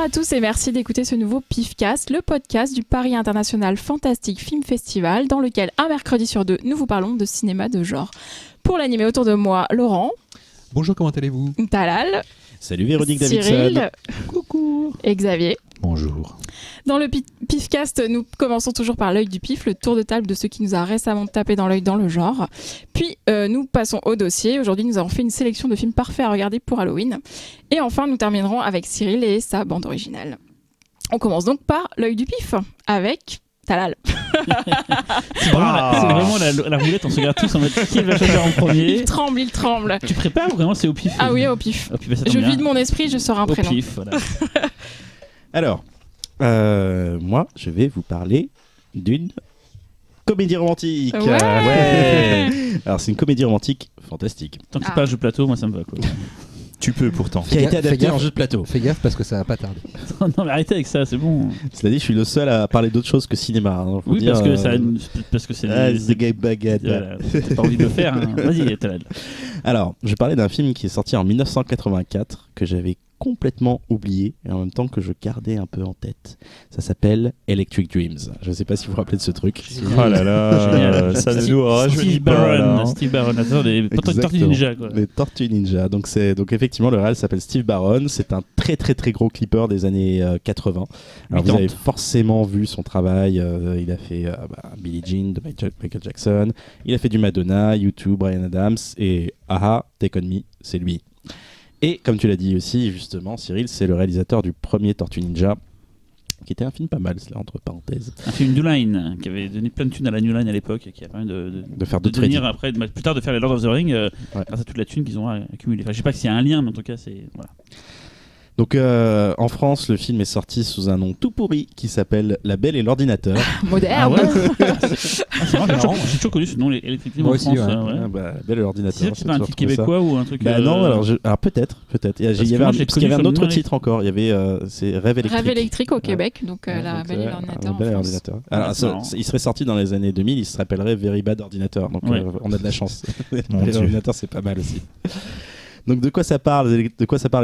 à tous et merci d'écouter ce nouveau PIFcast, le podcast du Paris International Fantastic Film Festival, dans lequel un mercredi sur deux, nous vous parlons de cinéma de genre. Pour l'animer autour de moi, Laurent. Bonjour, comment allez-vous ? Talal. Salut Véronique Cyril. Davidson. Coucou. Et Xavier. Bonjour. Dans le PIFcast, nous commençons toujours par l'œil du pif, le tour de table de ce qui nous a récemment tapé dans l'œil dans le genre. Puis nous passons au dossier. Aujourd'hui, nous avons fait une sélection de films parfaits à regarder pour Halloween. Et enfin, nous terminerons avec Cyril et sa bande originale. On commence donc par l'œil du pif avec Talal. C'est vraiment la roulette, on se regarde tous en mode qui va choisir en premier. Il tremble. Tu prépares ou vraiment c'est au pif? Ah oui, au pif. Au pif, bah, ça tombe Je bien. vide mon esprit, je sors un prénom. Au pif, voilà. Alors, moi, je vais vous parler d'une comédie romantique. Ouais. Alors, c'est une comédie romantique fantastique. Tant que c'est pas un jeu plateau, moi ça me va quoi. Tu peux pourtant. Qui a été adapté en jeu de plateau. Fais gaffe parce que ça va pas tarder. Non mais arrêtez avec ça, c'est bon. Cela dit, je suis le seul à parler d'autre chose que cinéma. Hein, faut Oui, dire, parce que c'est The Gay Baguette. voilà, t'as pas envie de le faire. Hein. Vas-y, Talal. Alors, je parlais d'un film qui est sorti en 1984 que j'avais complètement oublié et en même temps que je gardais un peu en tête. Ça s'appelle Electric Dreams. Je ne sais pas si vous vous rappelez de ce truc. Oh là là, Génial. ça ne nous rajeunit Steve pas. Là, Barron, hein. Steve Barron, attends, les Tortues Exactement. Ninja quoi. Les Tortues Ninja. Donc effectivement le réal s'appelle Steve Barron. C'est un très très très gros clipper des années 80. Alors vous 80. avez forcément vu son travail. Il a fait Billie Jean de Michael Jackson. Il a fait du Madonna, U2, Bryan Adams et Aha, Take On Me, c'est lui. Et comme tu l'as dit aussi justement Cyril, c'est le réalisateur du premier Tortue Ninja, qui était un film pas mal, cela entre parenthèses. Un film New Line qui avait donné plein de thunes à la New Line à l'époque et qui a permis De faire de d'autres devenir crédits. après, plus tard de faire les Lord of the Ring grâce à toute la thune qu'ils ont accumulée. Enfin, je sais pas s'il y a un lien, mais en tout cas, c'est. Voilà. Donc en France, le film est sorti sous un nom tout pourri qui s'appelle La Belle et l'Ordinateur. Moderne. C'est marrant, j'ai toujours connu ce nom, Electric Dream en Moi aussi, France. ouais. La Belle et l'Ordinateur. C'est sûr que c'est pas un titre québécois ou un truc. Bah non, alors peut-être. Il y avait moi, je l'ai parce qu'il y avait connu un autre comme nom titre encore. Il y avait c'est Rêve électrique. Rêve électrique au Québec, donc la Donc, Belle et La l'ordinateur en Belle et France. l'Ordinateur. Alors, c'est marrant. il serait sorti dans les années 2000. Il se rappellerait Very Bad Ordinateur. Donc Ouais. on a de la chance. Mon Dieu. L'ordinateur, c'est pas mal aussi. Donc de quoi ça parle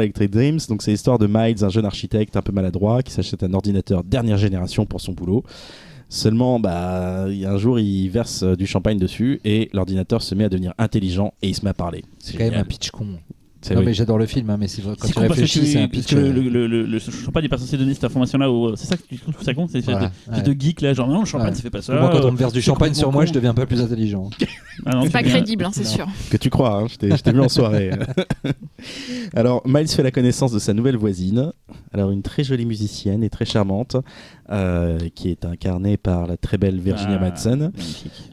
Electric Dreams? Donc c'est l'histoire de Miles, un jeune architecte un peu maladroit qui s'achète un ordinateur dernière génération pour son boulot. Seulement, un jour, il verse du champagne dessus et l'ordinateur se met à devenir intelligent et il se met à parler. C'est quand même un pitch con. C'est Non oui. mais j'adore le film, hein, mais c'est vrai, quand C'est tu con parce que réfléchis, c'est un parce pitch. que le champagne n'est pas censé donner cette information-là. C'est ça que tu trouves ça con? C'est Voilà, espèce de geek là, genre non, le champagne Ouais. ça fait pas ça. Moi, quand on me verse du c'est champagne sur complètement moi, con. je deviens pas plus intelligent. Ah non, C'est pas tu viens- crédible, c'est Non. sûr. Que tu crois, hein, je t'ai vu en soirée. Alors, Miles fait la connaissance de sa nouvelle voisine, alors une très jolie musicienne et très charmante, qui est incarnée par la très belle Virginia Madsen. Magnifique.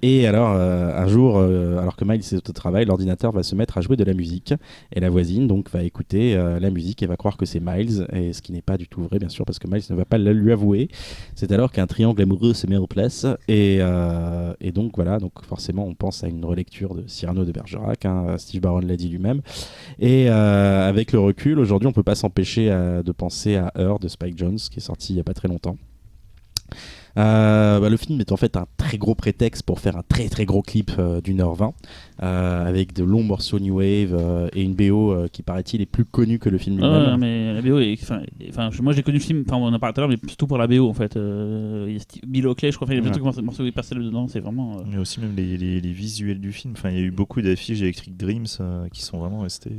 Et alors, un jour, alors que Miles est au travail, l'ordinateur va se mettre à jouer de la musique, et la voisine donc va écouter la musique et va croire que c'est Miles, et ce qui n'est pas du tout vrai, bien sûr, parce que Miles ne va pas le lui avouer. C'est alors qu'un triangle amoureux se met en place, et donc voilà, donc forcément on pense à une relecture de Cyrano de Bergerac, hein, Steve Barron l'a dit lui-même, et avec le recul, aujourd'hui on peut pas s'empêcher de penser à Her de Spike Jonze, qui est sorti il y a pas très longtemps. Le film est en fait un très gros prétexte pour faire un très très gros clip d'1h20 avec de longs morceaux new wave et une BO qui paraît-il est plus connue que le film Ouais, lui-même. mais la BO moi j'ai connu le film, enfin on en parle tout à l'heure, mais surtout pour la BO en fait. Il y a Bill Oakley, je crois, il y a plein de morceaux personnels dedans, c'est vraiment. Mais aussi même les visuels du film. Enfin, il y a eu beaucoup d'affiches Electric Dreams qui sont vraiment restées.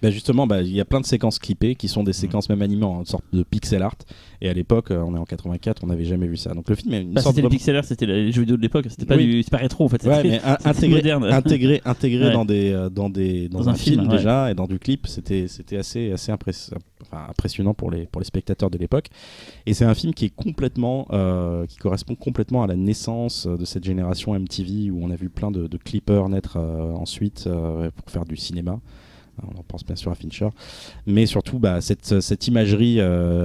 Justement, il y a plein de séquences clippées qui sont des séquences même animées en sorte de pixel art, et à l'époque on est en 84, on n'avait jamais vu ça. Donc le film est une sorte C'était de le pixel art, c'était les jeux vidéo de l'époque, c'était pas Oui. c'est pas rétro en fait, c'était ouais, mais c'était moderne. intégré Ouais. dans un film ouais. déjà, et dans du clip, c'était assez impressionnant pour les spectateurs de l'époque. Et c'est un film qui est complètement qui correspond complètement à la naissance de cette génération MTV où on a vu plein de clippers naître ensuite pour faire du cinéma. On en pense bien sûr à Fincher, mais surtout cette imagerie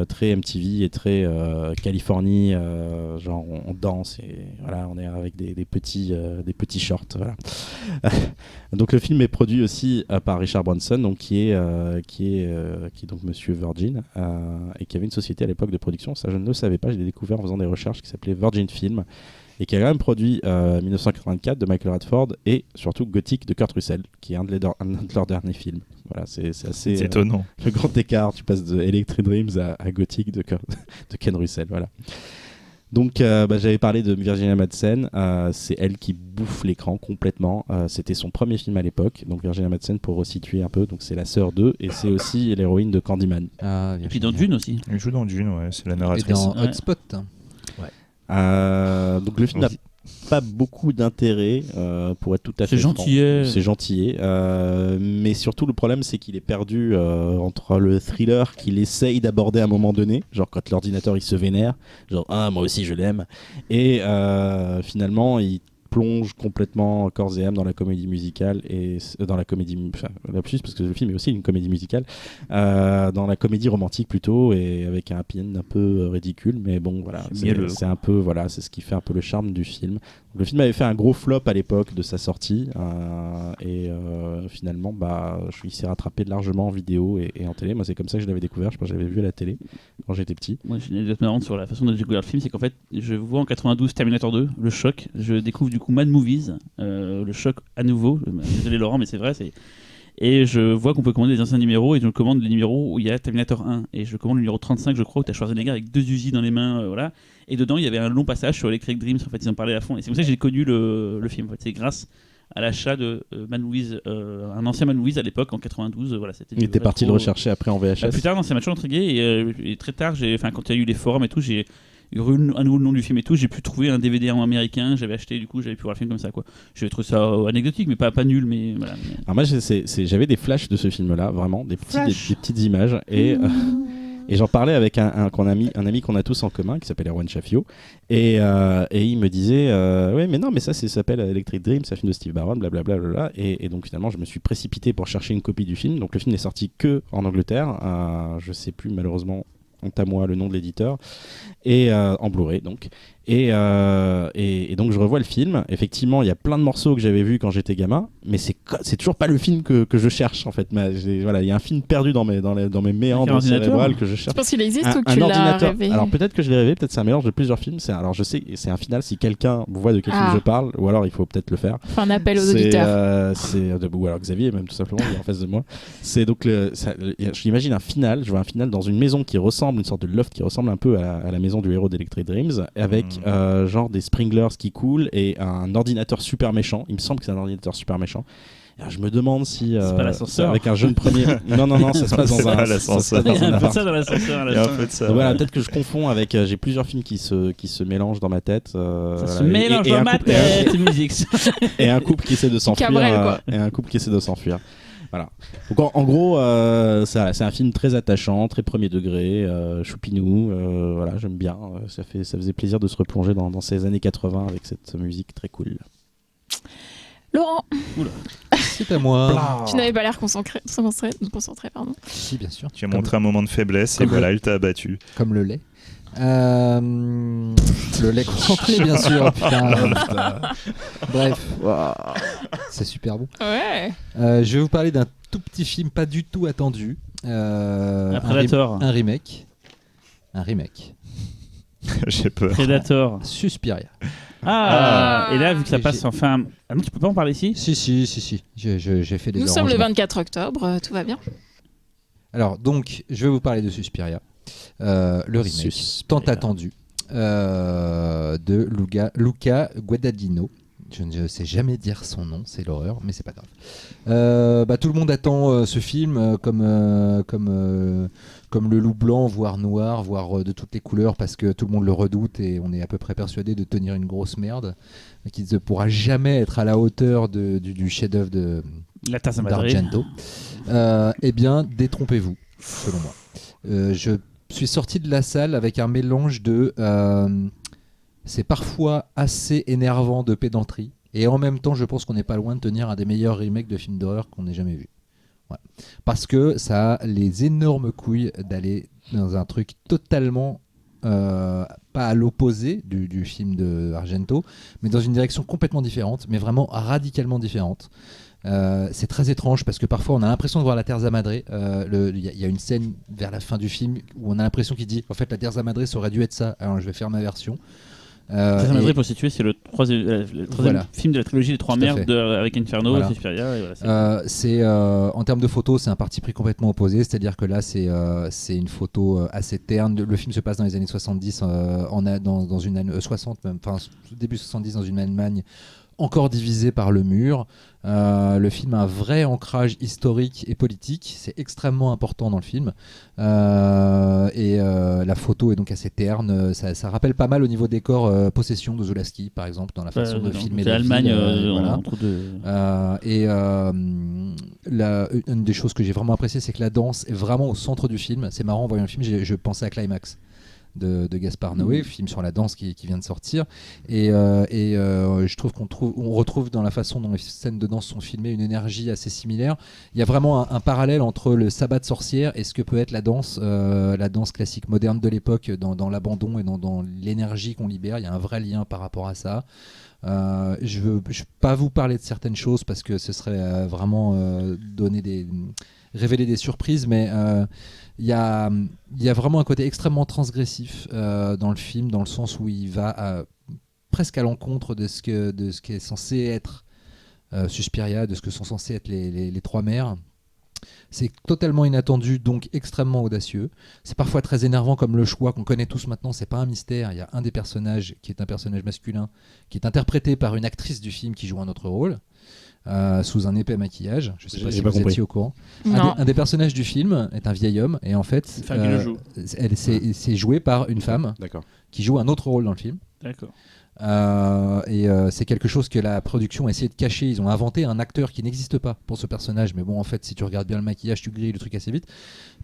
très MTV et très Californie, genre on danse et voilà, on est avec des petits shorts, voilà. Donc le film est produit aussi par Richard Branson, donc qui est donc Monsieur Virgin, et qui avait une société à l'époque de production. Ça je ne le savais pas, je l'ai découvert en faisant des recherches, qui s'appelait Virgin Film, et qui a quand même produit 1984 de Michael Radford et surtout Gothic de Kurt Russell, qui est un de leurs derniers films. Voilà, c'est assez C'est étonnant. le grand écart. Tu passes de Electric Dreams à Gothic de Ken Russell. Voilà. Donc, j'avais parlé de Virginia Madsen. C'est elle qui bouffe l'écran complètement. C'était son premier film à l'époque. Donc, Virginia Madsen, pour resituer un peu, donc c'est la sœur d'eux et c'est aussi l'héroïne de Candyman. Ah, Et puis dans Dune aussi. Elle joue dans Dune, ouais, c'est la Et narratrice. dans Ouais. Hotspot. Donc, le film n'a pas beaucoup d'intérêt, pour être tout à fait C'est franc. gentillet. C'est gentillet. Mais surtout, le problème, c'est qu'il est perdu entre le thriller qu'il essaye d'aborder à un moment donné, genre quand l'ordinateur il se vénère, genre ah, moi aussi je l'aime, et finalement il plonge complètement corps et âme dans la comédie musicale et dans la comédie, enfin lapsus parce que le film est aussi une comédie musicale, dans la comédie romantique plutôt, et avec un happy end un peu ridicule, mais bon voilà, c'est un peu, voilà, c'est ce qui fait un peu le charme du film. Donc, le film avait fait un gros flop à l'époque de sa sortie, et finalement il s'est rattrapé largement en vidéo et en télé. Moi c'est comme ça que je l'avais découvert, je pense que je l'avais vu à la télé quand j'étais petit. Moi j'ai une anecdote marrante sur la façon dont j'ai découvert le film, c'est qu'en fait je vois en 92 Terminator 2, le choc, je découvre du coup Mad Movies, le choc à nouveau, désolé Laurent mais c'est vrai, et je vois qu'on peut commander des anciens numéros et je commande les numéros où il y a Terminator 1 et je commande le numéro 35 je crois où tu as Schwarzenegger avec 2 Uzi dans les mains, voilà, et dedans il y avait un long passage sur Electric Dreams, en fait ils en parlaient à fond et c'est comme ça que j'ai connu le film, en fait. C'est grâce à l'achat de Mad Movies, un ancien Mad Movies à l'époque en 92, voilà, c'était Il était parti le rechercher après en VHS. plus tard, non, ça m'a toujours intrigué et très tard, quand il y a eu les forums et tout, j'ai eu à nouveau le nom du film et tout, j'ai pu trouver un DVD en américain, j'avais acheté, du coup j'avais pu voir le film comme ça, quoi. J'avais trouvé ça anecdotique mais pas nul, mais voilà. Alors moi j'avais des flashs de ce film-là, vraiment des petites images, et j'en parlais avec un ami qu'on a tous en commun qui s'appelle Erwan Chaffio, et il me disait ouais mais non mais ça s'appelle Electric Dream, c'est un film de Steve Barron, blablabla, et donc finalement je me suis précipité pour chercher une copie du film. Donc le film n'est sorti que en Angleterre, je sais plus malheureusement, honte à moi, le nom de l'éditeur, et en Blu-ray donc. Et donc je revois le film. Effectivement, il y a plein de morceaux que j'avais vus quand j'étais gamin, mais c'est toujours pas le film que je cherche en fait. Voilà, il y a un film perdu dans mes méandres cérébrales que je cherche. Je pense qu'il existe ou que Un tu l'as ordinateur. rêvé. Alors peut-être que je l'ai rêvé, peut-être c'est un mélange de plusieurs films. Alors je sais, c'est un final. Si quelqu'un voit de quel film je parle, ou alors il faut peut-être le faire. Enfin, un appel aux auditeurs. Ou alors Xavier, même tout simplement, il est en face de moi. C'est donc j'imagine un final. Je vois un final dans une maison qui ressemble, une sorte de loft qui ressemble un peu à la maison du héros d'Electric Dreams, avec genre des sprinklers qui coulent et un ordinateur super méchant. Il me semble que c'est un ordinateur super méchant. Alors, je me demande si c'est pas l'ascenseur. avec un jeune premier. non, ça se passe dans un l'ascenseur. Il y a un peu de ça dans l'ascenseur à Il y a la un fin. peu de ça. Donc voilà, peut-être que je confonds avec. J'ai plusieurs films qui se mélangent dans ma tête. Ça se mélange dans ma tête, musique. Et un couple qui essaie de s'enfuir. Cabrel, quoi. Et un couple qui essaie de s'enfuir. Voilà. Donc en gros, c'est un film très attachant, très premier degré, choupinou. Voilà, j'aime bien. Ça faisait plaisir de se replonger dans ces années 80 avec cette musique très cool. Laurent, C'est à moi. tu n'avais pas l'air concentré, pardon. Si, bien sûr. Tu as montré un moment de faiblesse et Comme voilà, il t'a abattu. Comme le lait. Le lait concentré, bien sûr. Putain. Bref. C'est super bon. Ouais. Je vais vous parler d'un tout petit film pas du tout attendu. Un Predator. Un remake. Un remake. J'ai peur. Predator. Suspiria. Et là, vu que ça Et passe j'ai- enfin. Ah non, tu peux pas en parler ici? Si. J'ai fait des Nous sommes le arrangements. 24 octobre, tout va bien. Alors, donc, je vais vous parler de Suspiria. Le remake Suspiria. tant attendu de Luca Guadagnino. Je ne sais jamais dire son nom, c'est l'horreur, mais c'est pas grave. Tout le monde attend ce film comme le loup blanc, voire noir, voire de toutes les couleurs, parce que tout le monde le redoute et on est à peu près persuadé de tenir une grosse merde, qui ne pourra jamais être à la hauteur du chef-d'œuvre La tasse à Madrid. d'Argento. Eh bien, détrompez-vous, selon moi. Je suis sorti de la salle avec un mélange de... c'est parfois assez énervant de pédanterie, et en même temps, je pense qu'on n'est pas loin de tenir un des meilleurs remakes de films d'horreur qu'on ait jamais vu. Ouais. Parce que ça a les énormes couilles d'aller dans un truc totalement... pas à l'opposé du film de Argento, mais dans une direction complètement différente, mais vraiment radicalement différente. C'est très étrange parce que parfois on a l'impression de voir la Terza Madre. Il y a une scène vers la fin du film où on a l'impression qu'il dit en fait la Terza Madre ça aurait dû être ça, alors je vais faire ma version. Ça et- m'aiderait pour situer, c'est le troisième Voilà. film de la trilogie des trois Tout à mers fait. avec Inferno, Voilà. Suspiria. Et voilà, c'est en termes de photos, c'est un parti pris complètement opposé, c'est-à-dire que là, c'est une photo assez terne. Le film se passe dans les années 70, dans une année 60 même, enfin début 70 dans une Allemagne encore divisée par le mur. Le film a un vrai ancrage historique et politique, c'est extrêmement important dans le film. La photo est donc assez terne. Ça rappelle pas mal au niveau décor Possession de Zulawski, par exemple, dans la façon de filmer c'est les l'Allemagne villes, voilà. entre deux. Une des choses que j'ai vraiment apprécié, c'est que la danse est vraiment au centre du film. C'est marrant, en voyant le film, je pensais à Climax de Gaspard Noé, film sur la danse qui vient de sortir. Je trouve on retrouve dans la façon dont les scènes de danse sont filmées une énergie assez similaire. Il y a vraiment un parallèle entre le sabbat de sorcière et ce que peut être la danse classique moderne de l'époque, dans l'abandon et dans l'énergie qu'on libère. Il y a un vrai lien par rapport à ça. Je veux pas vous parler de certaines choses parce que ce serait vraiment révéler des surprises, mais il y a vraiment un côté extrêmement transgressif dans le film, dans le sens où il va presque à l'encontre de ce qui est censé être Suspiria, de ce que sont censés être les trois mers. C'est totalement inattendu, donc extrêmement audacieux. C'est parfois très énervant comme le choix qu'on connaît tous maintenant, c'est pas un mystère. Il y a un des personnages qui est un personnage masculin, qui est interprété par une actrice du film qui joue un autre rôle, sous un épais maquillage. Je sais pas J'ai si pas vous compris. étiez au courant. Non. Un des personnages du film est un vieil homme, et en fait, Une femme qui le joue. c'est joué par une femme D'accord. qui joue un autre rôle dans le film. D'accord. C'est quelque chose que la production a essayé de cacher. Ils ont inventé un acteur qui n'existe pas pour ce personnage, mais bon, en fait, si tu regardes bien le maquillage, tu grilles le truc assez vite.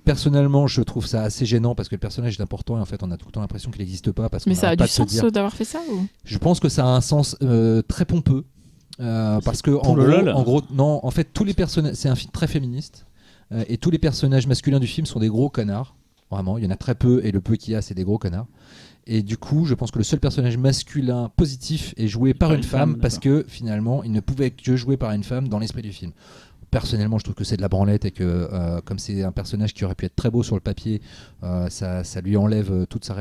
Personnellement, je trouve ça assez gênant parce que le personnage est important et en fait, on a tout le temps l'impression qu'il n'existe pas. Parce Mais qu'on ça a n'arrête du pas de se sens dire- d'avoir fait ça ou... Je pense que ça a un sens très pompeux. Parce que pour le lol. en gros, non, en fait, tous les personnages, c'est un film très féministe et tous les personnages masculins du film sont des gros connards. Vraiment, il y en a très peu et le peu qu'il y a, c'est des gros connards. Et du coup, je pense que le seul personnage masculin positif est joué par une femme parce que finalement, il ne pouvait que jouer par une femme dans l'esprit du film. Personnellement, je trouve que c'est de la branlette et que comme c'est un personnage qui aurait pu être très beau sur le papier, ça lui enlève toute sa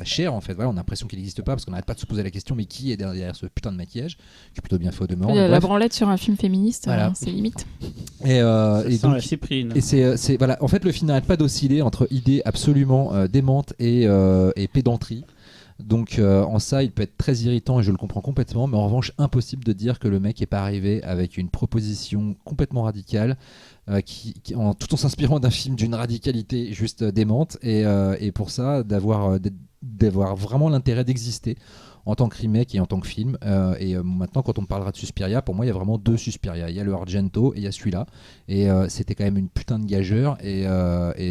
chair en fait. Voilà, on a l'impression qu'il n'existe pas parce qu'on n'arrête pas de se poser la question mais qui est derrière ce putain de maquillage qui est plutôt bien fait au demeurant. La Bref. branlette sur un film féministe, Voilà. c'est limite. Et Sans donc, la cyprine. et c'est voilà, en fait le film n'arrête pas d'osciller entre idées absolument démentes et pédanterie. Donc en ça il peut être très irritant et je le comprends complètement, mais en revanche impossible de dire que le mec est pas arrivé avec une proposition complètement radicale tout en s'inspirant d'un film d'une radicalité juste démente et pour ça d'avoir vraiment l'intérêt d'exister en tant que remake et en tant que film. Maintenant, quand on parlera de Suspiria, pour moi, il y a vraiment deux Suspiria. Il y a le Argento et il y a celui-là. Et c'était quand même une putain de gageure. Et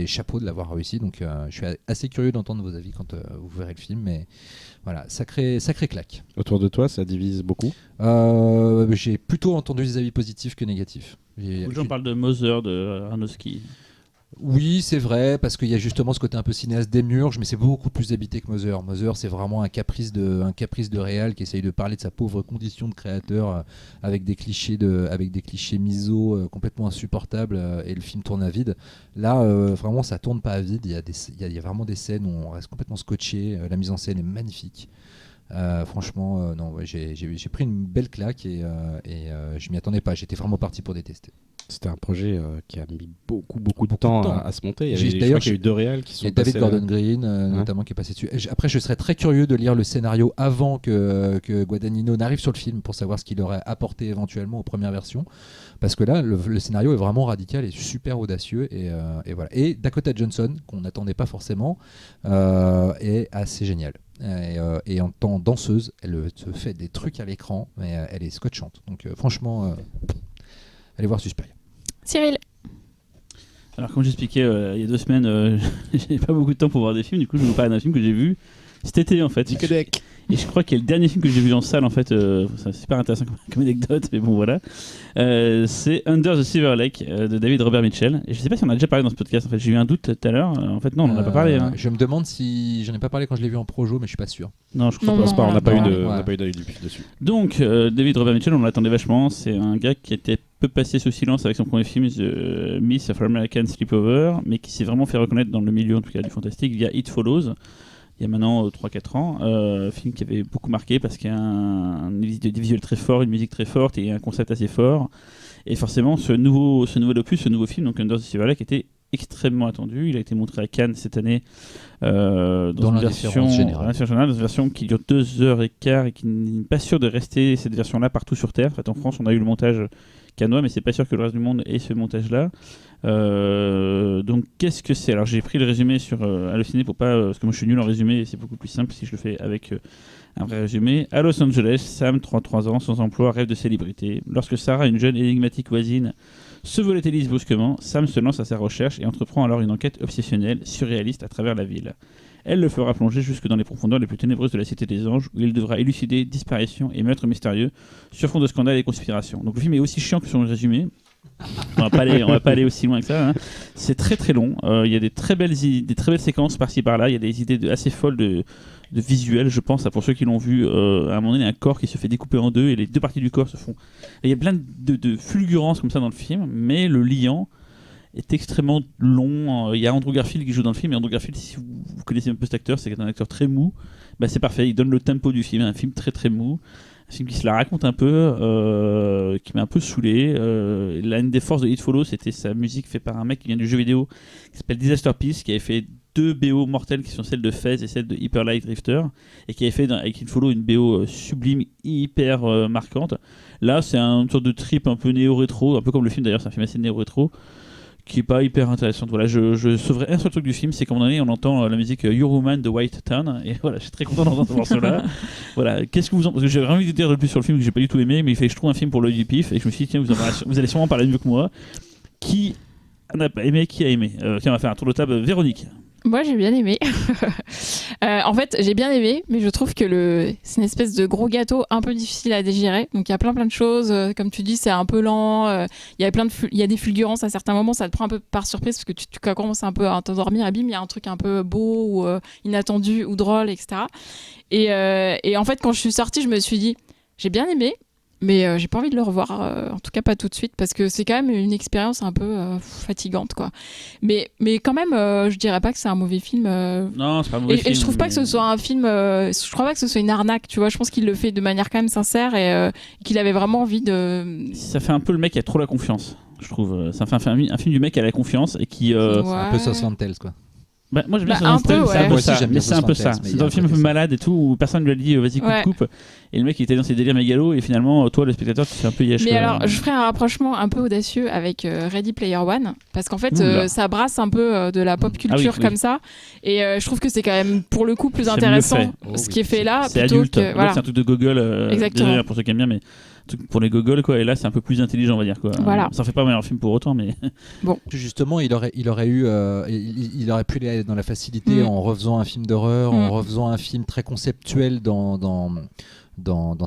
chapeau de l'avoir réussi. Donc, je suis assez curieux d'entendre vos avis quand vous verrez le film. Mais voilà, sacré claque. Autour de toi, ça divise beaucoup. J'ai plutôt entendu des avis positifs que négatifs. Beaucoup de gens parlent de Mother, de Aronofsky. Oui, c'est vrai, parce qu'il y a justement ce côté un peu cinéaste démiurge, mais c'est beaucoup plus habité que Mother. Mother, c'est vraiment un caprice de réal qui essaye de parler de sa pauvre condition de créateur avec des clichés miso complètement insupportables et le film tourne à vide. Là, vraiment, ça tourne pas à vide. Il y a vraiment des scènes où on reste complètement scotché. La mise en scène est magnifique. Franchement, non, ouais, j'ai pris une belle claque et je m'y attendais pas. J'étais vraiment parti pour détester. C'était un projet qui a mis beaucoup de temps à se monter. Il y a eu deux réals qui Il sont y a David passés Gordon Green notamment qui est passé dessus. Après, je serais très curieux de lire le scénario avant que Guadagnino n'arrive sur le film pour savoir ce qu'il aurait apporté éventuellement aux premières versions. Parce que là, le scénario est vraiment radical et super audacieux. Et voilà. Et Dakota Johnson, qu'on n'attendait pas forcément, est assez géniale. Et en tant danseuse, elle se fait des trucs à l'écran, mais elle est scotchante. Donc franchement, allez voir Suspiria. Cyril, Alors, comme j'expliquais il y a 2 semaines, j'ai pas beaucoup de temps pour voir des films. Du coup, je vais vous parler d'un film que j'ai vu cet été en fait. Et je crois que le dernier film que j'ai vu en salle en fait, c'est super intéressant comme anecdote, mais bon voilà. C'est Under the Silver Lake de David Robert Mitchell. Et je sais pas si on a déjà parlé dans ce podcast. En fait, j'ai eu un doute tout à l'heure. En fait, non, on en a pas parlé. Hein. Je me demande si j'en ai pas parlé quand je l'ai vu en projo, mais je suis pas sûr. Non, je crois Non, pas. non. On n'a pas Ouais. eu d'avis dessus. Donc, David Robert Mitchell, on l'attendait vachement. C'est un gars qui était peu passé sous silence avec son premier film, The Myth of American Sleepover, mais qui s'est vraiment fait reconnaître dans le milieu, en tout cas, du fantastique via It Follows. Il il y a maintenant 3-4 ans. Film qui avait beaucoup marqué parce qu'il y a des visuels très forts, une musique très forte et un concept assez fort. Et forcément, ce nouveau opus, ce nouveau film, donc Under the Silver Lake, était extrêmement attendu. Il a été montré à Cannes cette année dans une version générale, dans une version qui dure 2h15 et qui n'est pas sûr de rester cette version-là partout sur Terre. En fait, en France, on a eu le montage cannois, mais c'est pas sûr que le reste du monde ait ce montage-là. Donc, qu'est-ce que c'est ? Alors, j'ai pris le résumé sur Allociné pour pas, parce que moi je suis nul en résumé et c'est beaucoup plus simple si je le fais avec un vrai résumé. À Los Angeles, Sam, 33 ans, sans emploi, rêve de célébrité. Lorsque Sarah, une jeune énigmatique voisine, se volatilise brusquement, Sam se lance à sa recherche et entreprend alors une enquête obsessionnelle, surréaliste à travers la ville. Elle le fera plonger jusque dans les profondeurs les plus ténébreuses de la Cité des Anges, où il devra élucider disparitions et meurtres mystérieux sur fond de scandales et conspirations. Donc le film est aussi chiant que son résumé. On va pas aller aussi loin que ça. Hein. C'est très très long. Il y a des très belles séquences par-ci par-là. Il y a des idées assez folles de visuel, je pense. Pour ceux qui l'ont vu, à un moment donné, il y a un corps qui se fait découper en deux et les deux parties du corps se font. Et il y a plein de fulgurances comme ça dans le film, mais le liant est extrêmement long. Il y a Andrew Garfield qui joue dans le film, et Andrew Garfield, si vous connaissez un peu cet acteur, c'est un acteur très mou. Bah, c'est parfait, il donne le tempo du film, un film très très mou. Un film qui se la raconte un peu, qui m'a un peu saoulé. L'une des forces de It Follows, c'était sa musique faite par un mec qui vient du jeu vidéo, qui s'appelle Disaster Peace, qui avait fait 2 BO mortelles qui sont celles de Fez et celle de Hyper Light Drifter, et qui avait fait avec It Follows une BO sublime, hyper marquante. Là, c'est une sorte de trip un peu néo-rétro, un peu comme le film d'ailleurs, c'est un film assez néo-rétro, qui est pas hyper intéressante. Voilà, je sauverai un seul truc du film, c'est qu'à un moment donné, on entend la musique Your Woman de White Town, et voilà, je suis très content d'entendre ce morceau-là. Voilà, qu'est-ce que vous en... Parce que j'ai vraiment envie de dire le plus sur le film que j'ai pas du tout aimé, mais il fait que je trouve un film pour l'œil du pif, et je me suis dit, tiens, vous allez sûrement parler mieux que moi. Qui n'a pas aimé, qui a aimé Tiens, on va faire un tour de table. Véronique. Moi, j'ai bien aimé. En fait, j'ai bien aimé, mais je trouve que c'est une espèce de gros gâteau un peu difficile à digérer. Donc, il y a plein de choses. Comme tu dis, c'est un peu lent. Il y a des fulgurances à certains moments. Ça te prend un peu par surprise parce que tu commences un peu à t'endormir. Et bim, il y a un truc un peu beau ou inattendu ou drôle, etc. Et en fait, quand je suis sortie, je me suis dit, j'ai bien aimé. Mais j'ai pas envie de le revoir, en tout cas pas tout de suite, parce que c'est quand même une expérience un peu fatigante, quoi. Mais quand même, je dirais pas que c'est un mauvais film. Non, c'est pas un mauvais film. Et je trouve pas que ce soit un film. Je crois pas que ce soit une arnaque, tu vois. Je pense qu'il le fait de manière quand même sincère et qu'il avait vraiment envie de. Ça fait un peu le mec qui a trop la confiance, je trouve. Ça fait un film du mec qui a la confiance et qui. Ouais. C'est un peu Southland Tales, quoi. Bah, moi j'aime bien un peu, c'est un peu Moi aussi, ça, j'aime mais bien c'est un peu ça. Suspense, mais C'est il y dans a le film un peu côté ça. malade et tout, où personne lui a dit vas-y coupe. Et le mec il était dans ses délires mégalos et finalement toi le spectateur tu te fais un peu yesh. Mais alors je ferai un rapprochement un peu audacieux avec Ready Player One, parce qu'en fait ça brasse un peu de la pop culture comme ça, et je trouve que c'est quand même pour le coup plus intéressant ce qui est fait là c'est plutôt adulte. que voilà. C'est un truc de gogol. Exactement. Désolé pour ceux qui aiment bien, mais un truc pour les gogols quoi. Et là c'est un peu plus intelligent on va dire quoi. Voilà. Ça fait pas un meilleur film pour autant, mais Justement, il aurait pu aller dans la facilité en refaisant un film d'horreur, en refaisant un film très conceptuel dans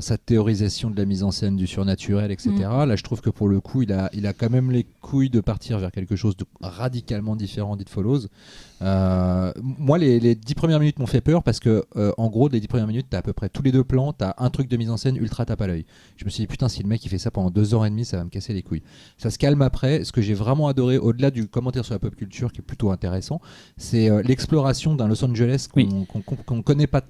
sa théorisation de la mise en scène du surnaturel, etc. Là, je trouve que pour le coup, il a quand même les couilles de partir vers quelque chose de radicalement différent d'It Follows. Moi, les 10 premières minutes m'ont fait peur parce que, en gros, les 10 premières minutes, t'as à peu près tous les 2 plans, t'as un truc de mise en scène ultra tape à l'œil. Je me suis dit, putain, si le mec il fait ça pendant 2h30, ça va me casser les couilles. Ça se calme après. Ce que j'ai vraiment adoré, au-delà du commentaire sur la pop culture qui est plutôt intéressant, c'est l'exploration d'un Los Angeles qu'on connaît pas.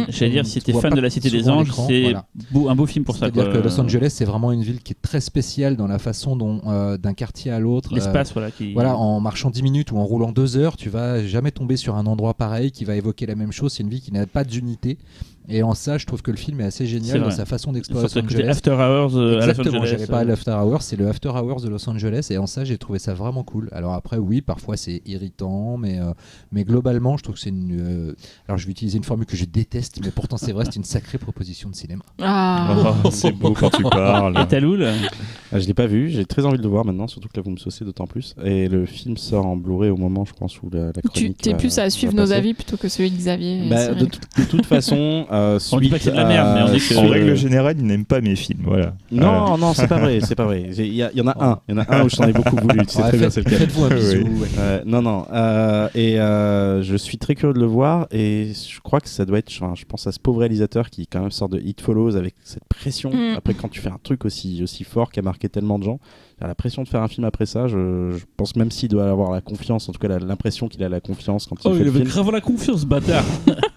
J'allais dire, si t'es fan de la Cité des Anges, c'est un beau film pour ça. C'est-à-dire que Los Angeles, c'est vraiment une ville qui est très spéciale dans la façon dont, d'un quartier à l'autre, l'espace, en marchant 10 minutes ou en roulant 2 heures, tu vas jamais tomber sur un endroit pareil qui va évoquer la même chose. C'est une ville qui n'a pas d'unité. Et en ça, je trouve que le film est assez génial dans sa façon d'explorer Los Angeles. After Hours à Los Angeles. J'avais pas l'After Hours, c'est le After Hours de Los Angeles, et en ça, j'ai trouvé ça vraiment cool. Alors après, oui, parfois c'est irritant, mais globalement, je trouve que c'est une. Alors je vais utiliser une formule que je déteste, mais pourtant c'est vrai, c'est une sacrée proposition de cinéma. C'est beau quand tu parles. Et Taloul Je l'ai pas vu, j'ai très envie de le voir maintenant, surtout que là vous me saucez d'autant plus. Et le film sort en Blu-ray au moment, je pense, où la chronique. Tu es plus à suivre nos avis plutôt que celui de Xavier. De toute façon, on dit pas que c'est de la merde, mais on dit que en règle générale, il n'aime pas mes films. Voilà. Non, c'est pas vrai, c'est pas vrai. Il y en a un où je t'en ai beaucoup voulu. Tu sais très bien, c'est le cas. Faites-vous un bisou. Non. Je suis très curieux de le voir, et je crois que ça doit être. Je pense à ce pauvre réalisateur qui quand même sort de It Follows avec cette pression. Après, quand tu fais un truc aussi fort qui a marqué tellement de gens, La pression de faire un film après ça, je pense même s'il doit avoir la confiance, en tout cas l'impression qu'il a la confiance quand il fait le film. grave la confiance, bâtard.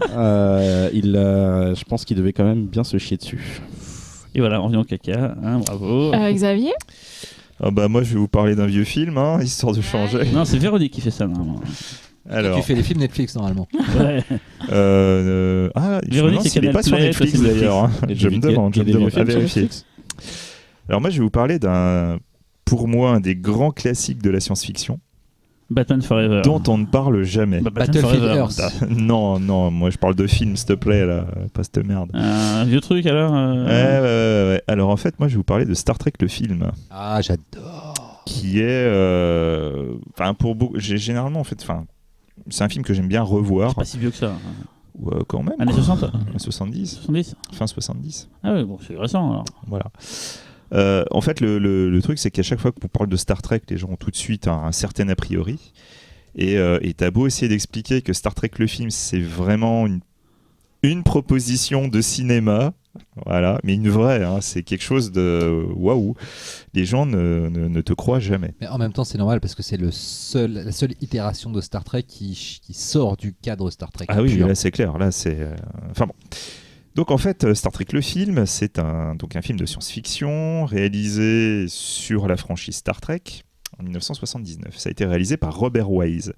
Je pense qu'il devait quand même bien se chier dessus. Et voilà, on revient au caca, hein, bravo. Xavier Ah bah moi je vais vous parler d'un vieux film, hein, histoire de changer. Non, c'est Véronique qui fait ça, normalement. Alors, Tu fais les films Netflix normalement. Ouais. je me Véronique, demande c'est s'il n'est pas sur Canal+, Netflix c'est d'ailleurs. Hein. Je me demande, Il y a des vieux à films sur vérifier. Netflix. Alors moi je vais vous parler pour moi, un des grands classiques de la science-fiction, Batman Forever. dont on ne parle jamais. Bah, Batman Battlefield Forever. Earth. Non, moi je parle de film, s'il te plaît, là, pas cette merde. Un vieux truc alors Ouais. Alors en fait, moi je vais vous parler de Star Trek le film, Ah, j'adore. qui est, pour beaucoup, généralement en fait, c'est un film que j'aime bien revoir. C'est pas si vieux que ça. Ouais, quand même. Années 60 Années 70, 70 fin 70. Ah ouais, bon, c'est récent alors. Voilà. En fait, le truc, c'est qu'à chaque fois qu'on parle de Star Trek, les gens ont tout de suite un certain a priori. Et t'as beau essayer d'expliquer que Star Trek le film, c'est vraiment une proposition de cinéma, voilà, mais une vraie, hein, c'est quelque chose de waouh. Les gens ne te croient jamais. Mais en même temps, c'est normal parce que c'est la seule itération de Star Trek qui sort du cadre Star Trek. Ah oui, pur. là c'est clair, là c'est. Enfin bon. Donc en fait, Star Trek le film, c'est un film de science-fiction réalisé sur la franchise Star Trek en 1979. Ça a été réalisé par Robert Wise.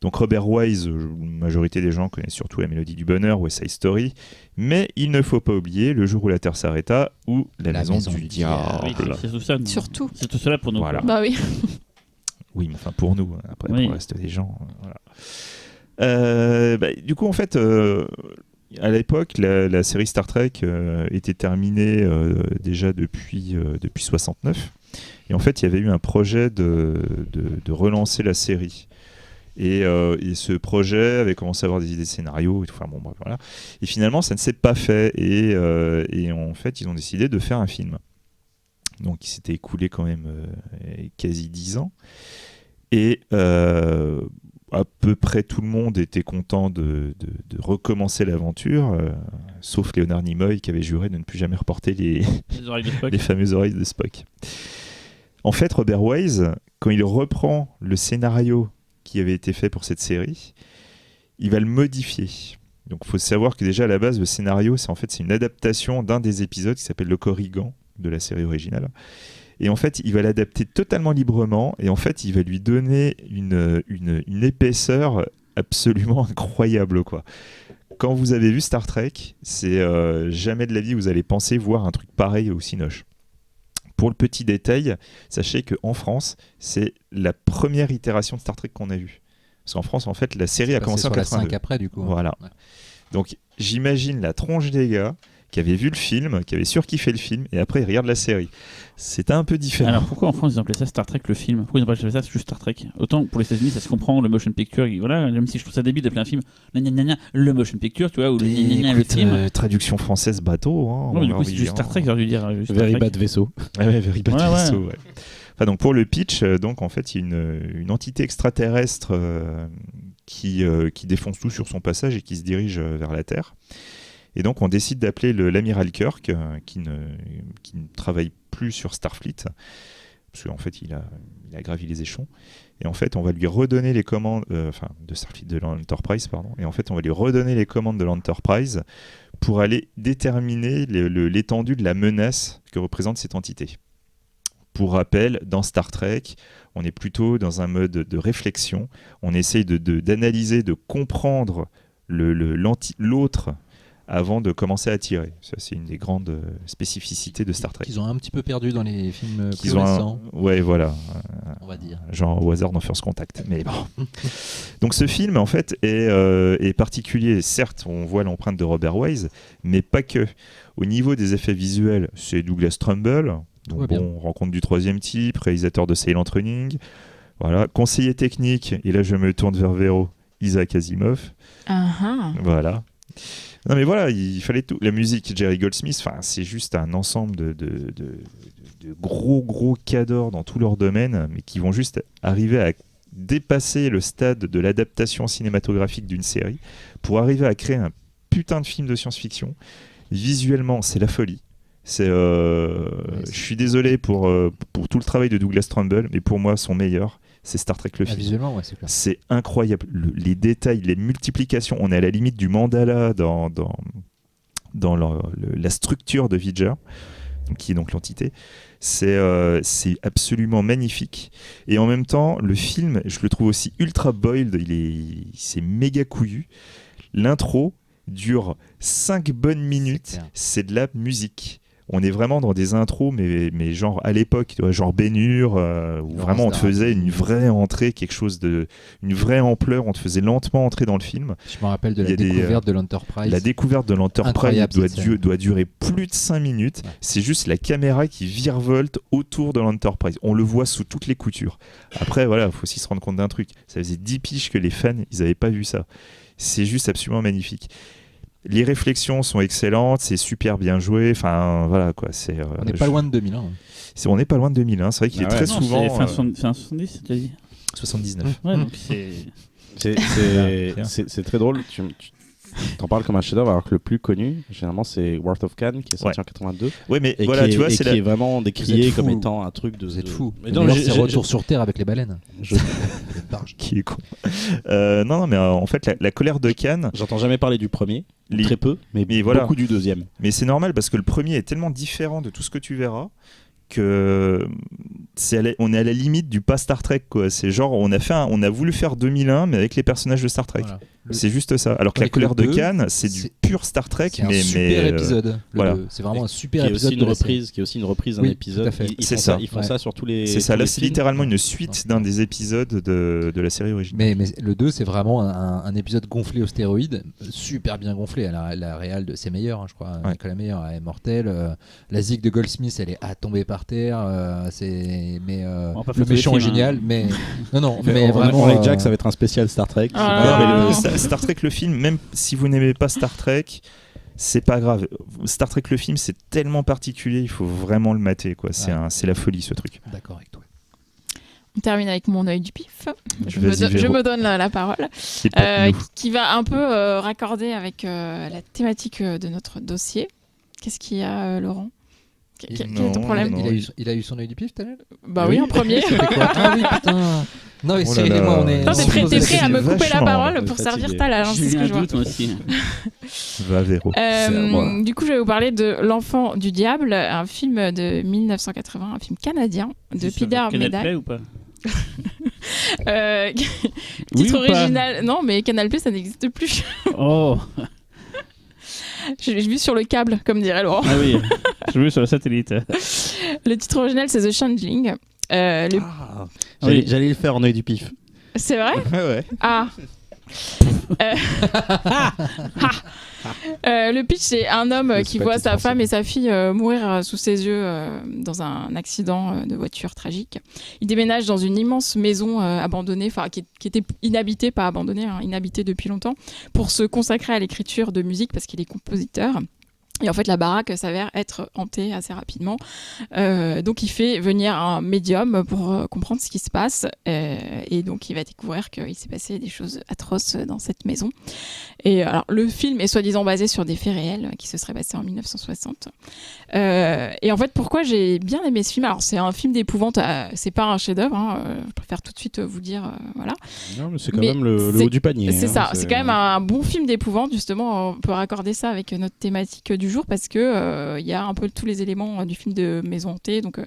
Donc Robert Wise, la majorité des gens connaissent surtout La Mélodie du Bonheur, West Side Story, mais il ne faut pas oublier Le Jour où la Terre s'arrêta ou La Maison du Diable. Oui, c'est tout ça. Surtout. C'est tout cela pour nous. Voilà. Bah oui. Oui, mais enfin pour nous, après Oui. pour le reste des gens, voilà. Du coup, en fait, à l'époque, la série Star Trek était terminée déjà depuis 69. Et en fait, il y avait eu un projet de relancer la série. Et ce projet avait commencé à avoir des idées de scénario. Et tout. Enfin, bon, bref, voilà. Et finalement, ça ne s'est pas fait. Et en fait, ils ont décidé de faire un film. Donc, il s'était écoulé quand même quasi 10 ans. Et à peu près tout le monde était content de recommencer l'aventure, sauf Leonard Nimoy qui avait juré de ne plus jamais reporter les oreilles de Spock. les fameuses oreilles de Spock. En fait, Robert Wise, quand il reprend le scénario qui avait été fait pour cette série, il va le modifier. Donc il faut savoir que déjà à la base, le scénario, c'est une adaptation d'un des épisodes qui s'appelle Le Corrigan de la série originale. Et en fait, il va l'adapter totalement librement et en fait, il va lui donner une épaisseur absolument incroyable, quoi. Quand vous avez vu Star Trek, c'est jamais de la vie vous allez penser voir un truc pareil au Cinoche. Pour le petit détail, sachez qu'en France, c'est la première itération de Star Trek qu'on a vue. Parce qu'en France, en fait, la série a commencé en sur la 82. 5 après, du coup. Voilà. Ouais. Donc, j'imagine la tronche des gars qui avaient vu le film, qui avaient surkiffé le film, et après ils regardent la série. C'était un peu différent. Alors pourquoi en France ils ont appelé ça Star Trek le film? Pourquoi ils ont pas appelé ça juste Star Trek? Autant pour les États-Unis ça se comprend, le motion picture, voilà, même si je trouve ça débile d'appeler un film le motion picture, tu vois, ou le film. Traduction française bateau. Hein, Non, mais du coup c'est juste Star Trek, j'aurais dû dire juste Star Very Trek. bad vaisseau. Ah ouais, Very Bad Ouais, ouais. Vaisseau, ouais. Enfin, donc pour le pitch, donc en fait, il y a une entité extraterrestre qui défonce tout sur son passage et qui se dirige vers la Terre. Et donc on décide d'appeler l'amiral Kirk, qui ne travaille plus sur Starfleet, parce qu'en fait il a gravi les échelons. Et en fait on va lui redonner les commandes, de Starfleet, de l'Enterprise, pardon. Et en fait on va lui redonner les commandes de l'Enterprise pour aller déterminer l'étendue de la menace que représente cette entité. Pour rappel, dans Star Trek, on est plutôt dans un mode de réflexion. On essaye d'analyser, de comprendre l'autre avant de commencer à tirer. Ça, c'est une des grandes spécificités de Star Trek. Qu'ils ont un petit peu perdu dans les films plus Qu'ils ont récents, Ouais, voilà. on va dire. Genre au hasard dans First Contact. Mais bon. Donc ce film, en fait, est particulier. Certes, on voit l'empreinte de Robert Wise, mais pas que. Au niveau des effets visuels, c'est Douglas Trumbull. Donc Ouais, bien. bon, rencontre du troisième type, réalisateur de Silent Running. Voilà. Conseiller technique, et là je me tourne vers Véro, Isaac Asimov. Voilà. Non mais voilà, il fallait tout. La musique, Jerry Goldsmith, c'est juste un ensemble de gros cadors dans tous leurs domaines, mais qui vont juste arriver à dépasser le stade de l'adaptation cinématographique d'une série pour arriver à créer un putain de film de science-fiction. Visuellement, c'est la folie. Je suis désolé pour tout le travail de Douglas Trumbull, mais pour moi, son meilleur, c'est Star Trek le film. Visuellement, ouais, c'est clair. C'est incroyable. Les détails, les multiplications, on est à la limite du mandala dans la structure de V'ger, qui est donc l'entité. C'est absolument magnifique. Et en même temps, le film, je le trouve aussi ultra boiled, c'est méga couillu. L'intro dure 5 bonnes minutes, c'est de la musique. On est vraiment dans des intros, mais genre à l'époque, genre Ben-Hur, où vraiment on te faisait une vraie entrée, une vraie ampleur, on te faisait lentement entrer dans le film. Je me rappelle de la découverte de l'Enterprise. La découverte de l'Enterprise doit durer plus de 5 minutes. Ouais. C'est juste la caméra qui virevolte autour de l'Enterprise. On le voit sous toutes les coutures. Après, voilà, il faut aussi se rendre compte d'un truc. Ça faisait 10 piges que les fans, ils n'avaient pas vu ça. C'est juste absolument magnifique. Les réflexions sont excellentes, c'est super bien joué. Enfin, voilà quoi. On n'est pas loin de 2001. On n'est pas loin de 2001. C'est vrai qu'il est très souvent. C'est fin 70, tu as dit 79. Ouais, donc c'est très drôle. Tu t'en parles comme un chef-d'œuvre, alors que le plus connu, généralement, c'est Wrath of Khan, qui est sorti en 82. Ouais, mais voilà, tu vois, qui est vraiment décrié comme étant un truc de. Vous êtes fou. Mais non, c'est Retour sur Terre avec les baleines. Qui est con. Non, mais en fait, la colère de Khan. J'entends jamais parler du premier, très peu, mais voilà. Beaucoup du deuxième. Mais c'est normal parce que le premier est tellement différent de tout ce que tu verras que on est à la limite du pas Star Trek quoi. C'est genre on a voulu faire 2001 mais avec les personnages de Star Trek. Voilà. C'est juste ça. Alors que la colère de Khan, c'est du pur Star Trek, c'est un super épisode. Voilà. C'est vraiment un super épisode qui est aussi une reprise d'un épisode. Ils font ça sur tous les. C'est ça. Là, c'est littéralement une suite d'un des épisodes de la série originale. Mais le 2, c'est vraiment un épisode gonflé aux stéroïdes, super bien gonflé. La réal de ses meilleurs, je crois. Nicolas Meyer est mortel. La zig de Goldsmith, elle est à tomber par terre. Le méchant est génial. Mais non, mais vraiment. On Jack, ça va être un spécial Star Trek. Star Trek le film, même si vous n'aimez pas Star Trek, c'est pas grave. Star Trek le film, c'est tellement particulier, il faut vraiment le mater quoi. C'est la folie ce truc. D'accord avec toi. On termine avec mon œil du pif. Je me donne la parole, qui va un peu raccorder avec la thématique de notre dossier. Qu'est-ce qu'il y a, Laurent? Quel est ton problème? Il a eu son œil du pif, Tanel? Bah oui, en premier. Ah oui, putain. Non, excusez-moi, on est. T'es prêt à me couper la parole pour servir ta lance, c'est ce que je vois. Moi aussi. Va Véro. Du coup, je vais vous parler de L'Enfant du Diable, un film de 1980, un film canadien de Peter Medak. Ou pas titre original. Non, mais Canal+, ça n'existe plus. Oh. J'ai vu sur le câble, comme dirait Laurent. Ah oui, j'ai vu sur le satellite. Le titre original, c'est The Changeling. J'allais le faire en œil du pif. C'est vrai? Ouais. Ah. Le pitch, c'est un homme qui voit sa femme et sa fille mourir sous ses yeux dans un accident de voiture tragique. Il déménage dans une immense maison abandonnée, qui était inhabitée, pas abandonnée, inhabitée depuis longtemps, pour se consacrer à l'écriture de musique parce qu'il est compositeur. Et en fait, la baraque s'avère être hantée assez rapidement. Donc, il fait venir un médium pour comprendre ce qui se passe. Et donc, il va découvrir qu'il s'est passé des choses atroces dans cette maison. Et alors, le film est soi-disant basé sur des faits réels qui se seraient passés en 1960. Et en fait, pourquoi j'ai bien aimé ce film? Alors, c'est un film d'épouvante. C'est pas un chef-d'œuvre. Je préfère tout de suite vous dire, voilà. Non, mais c'est quand même le haut du panier. C'est ça. C'est quand même un bon film d'épouvante. Justement, on peut raccorder ça avec notre thématique du jour parce que y a un peu tous les éléments du film de maison hantée, donc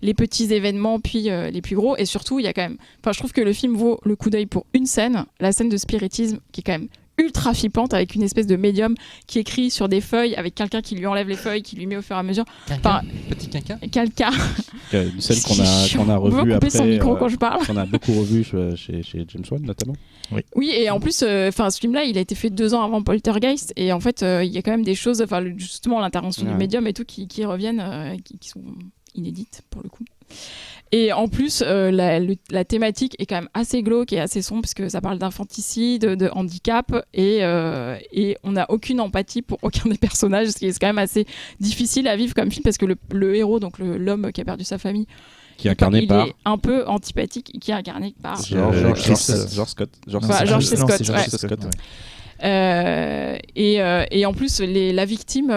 les petits événements puis les plus gros, et surtout il y a quand même, je trouve que le film vaut le coup d'œil pour une scène, la scène de spiritisme qui est quand même ultra flippante avec une espèce de médium qui écrit sur des feuilles avec quelqu'un qui lui enlève les feuilles, qui lui met au fur et à mesure. Petit quinquin. Quelqu'un. Une scène qu'on a revue après. Son micro quand je parle. Qu'on a beaucoup revu chez James Wan notamment. Oui, et en plus, ce film-là, il a été fait 2 ans avant Poltergeist, et en fait, il y a quand même des choses, justement l'intervention du médium et tout, qui reviennent, qui sont inédites pour le coup. Et en plus, la thématique est quand même assez glauque et assez sombre, puisque ça parle d'infanticide, de handicap, et on n'a aucune empathie pour aucun des personnages, ce qui est quand même assez difficile à vivre comme film, parce que le héros, donc l'homme qui a perdu sa famille, qui est incarné par... il est un peu antipathique, qui est incarné par George Scott. George C. Scott. Et en plus, la victime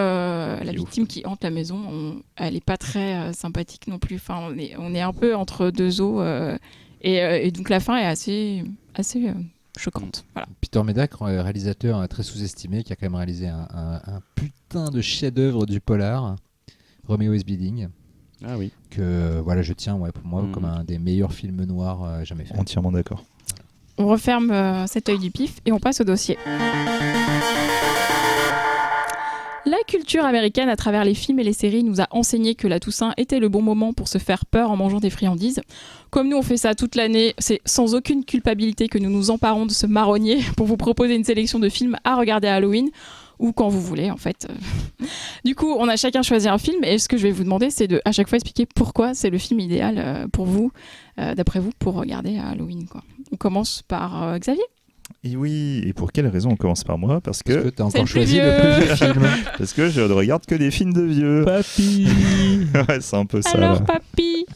qui hante la maison, elle est pas très sympathique non plus. Enfin, on est un peu entre deux eaux. Et donc la fin est assez choquante. Voilà. Peter Medak, réalisateur très sous-estimé, qui a quand même réalisé un putain de chef-d'œuvre du polar, Romeo is Bleeding. Ah oui. Que voilà, je tiens pour moi comme un des meilleurs films noirs jamais faits. Entièrement d'accord. On referme cet œil du pif et on passe au dossier. La culture américaine, à travers les films et les séries, nous a enseigné que la Toussaint était le bon moment pour se faire peur en mangeant des friandises. Comme nous, on fait ça toute l'année, c'est sans aucune culpabilité que nous nous emparons de ce marronnier pour vous proposer une sélection de films à regarder à Halloween, ou quand vous voulez, en fait. Du coup, on a chacun choisi un film, et ce que je vais vous demander, c'est de à chaque fois expliquer pourquoi c'est le film idéal pour vous, d'après vous, pour regarder à Halloween, quoi. On commence par Xavier. Et oui, et pour quelle raison on commence par moi? Parce que que t'as encore c'est le choisi le plus vieux film. parce que je ne regarde que des films de vieux. Papy. Ouais, c'est un peu ça. Alors, là. papy.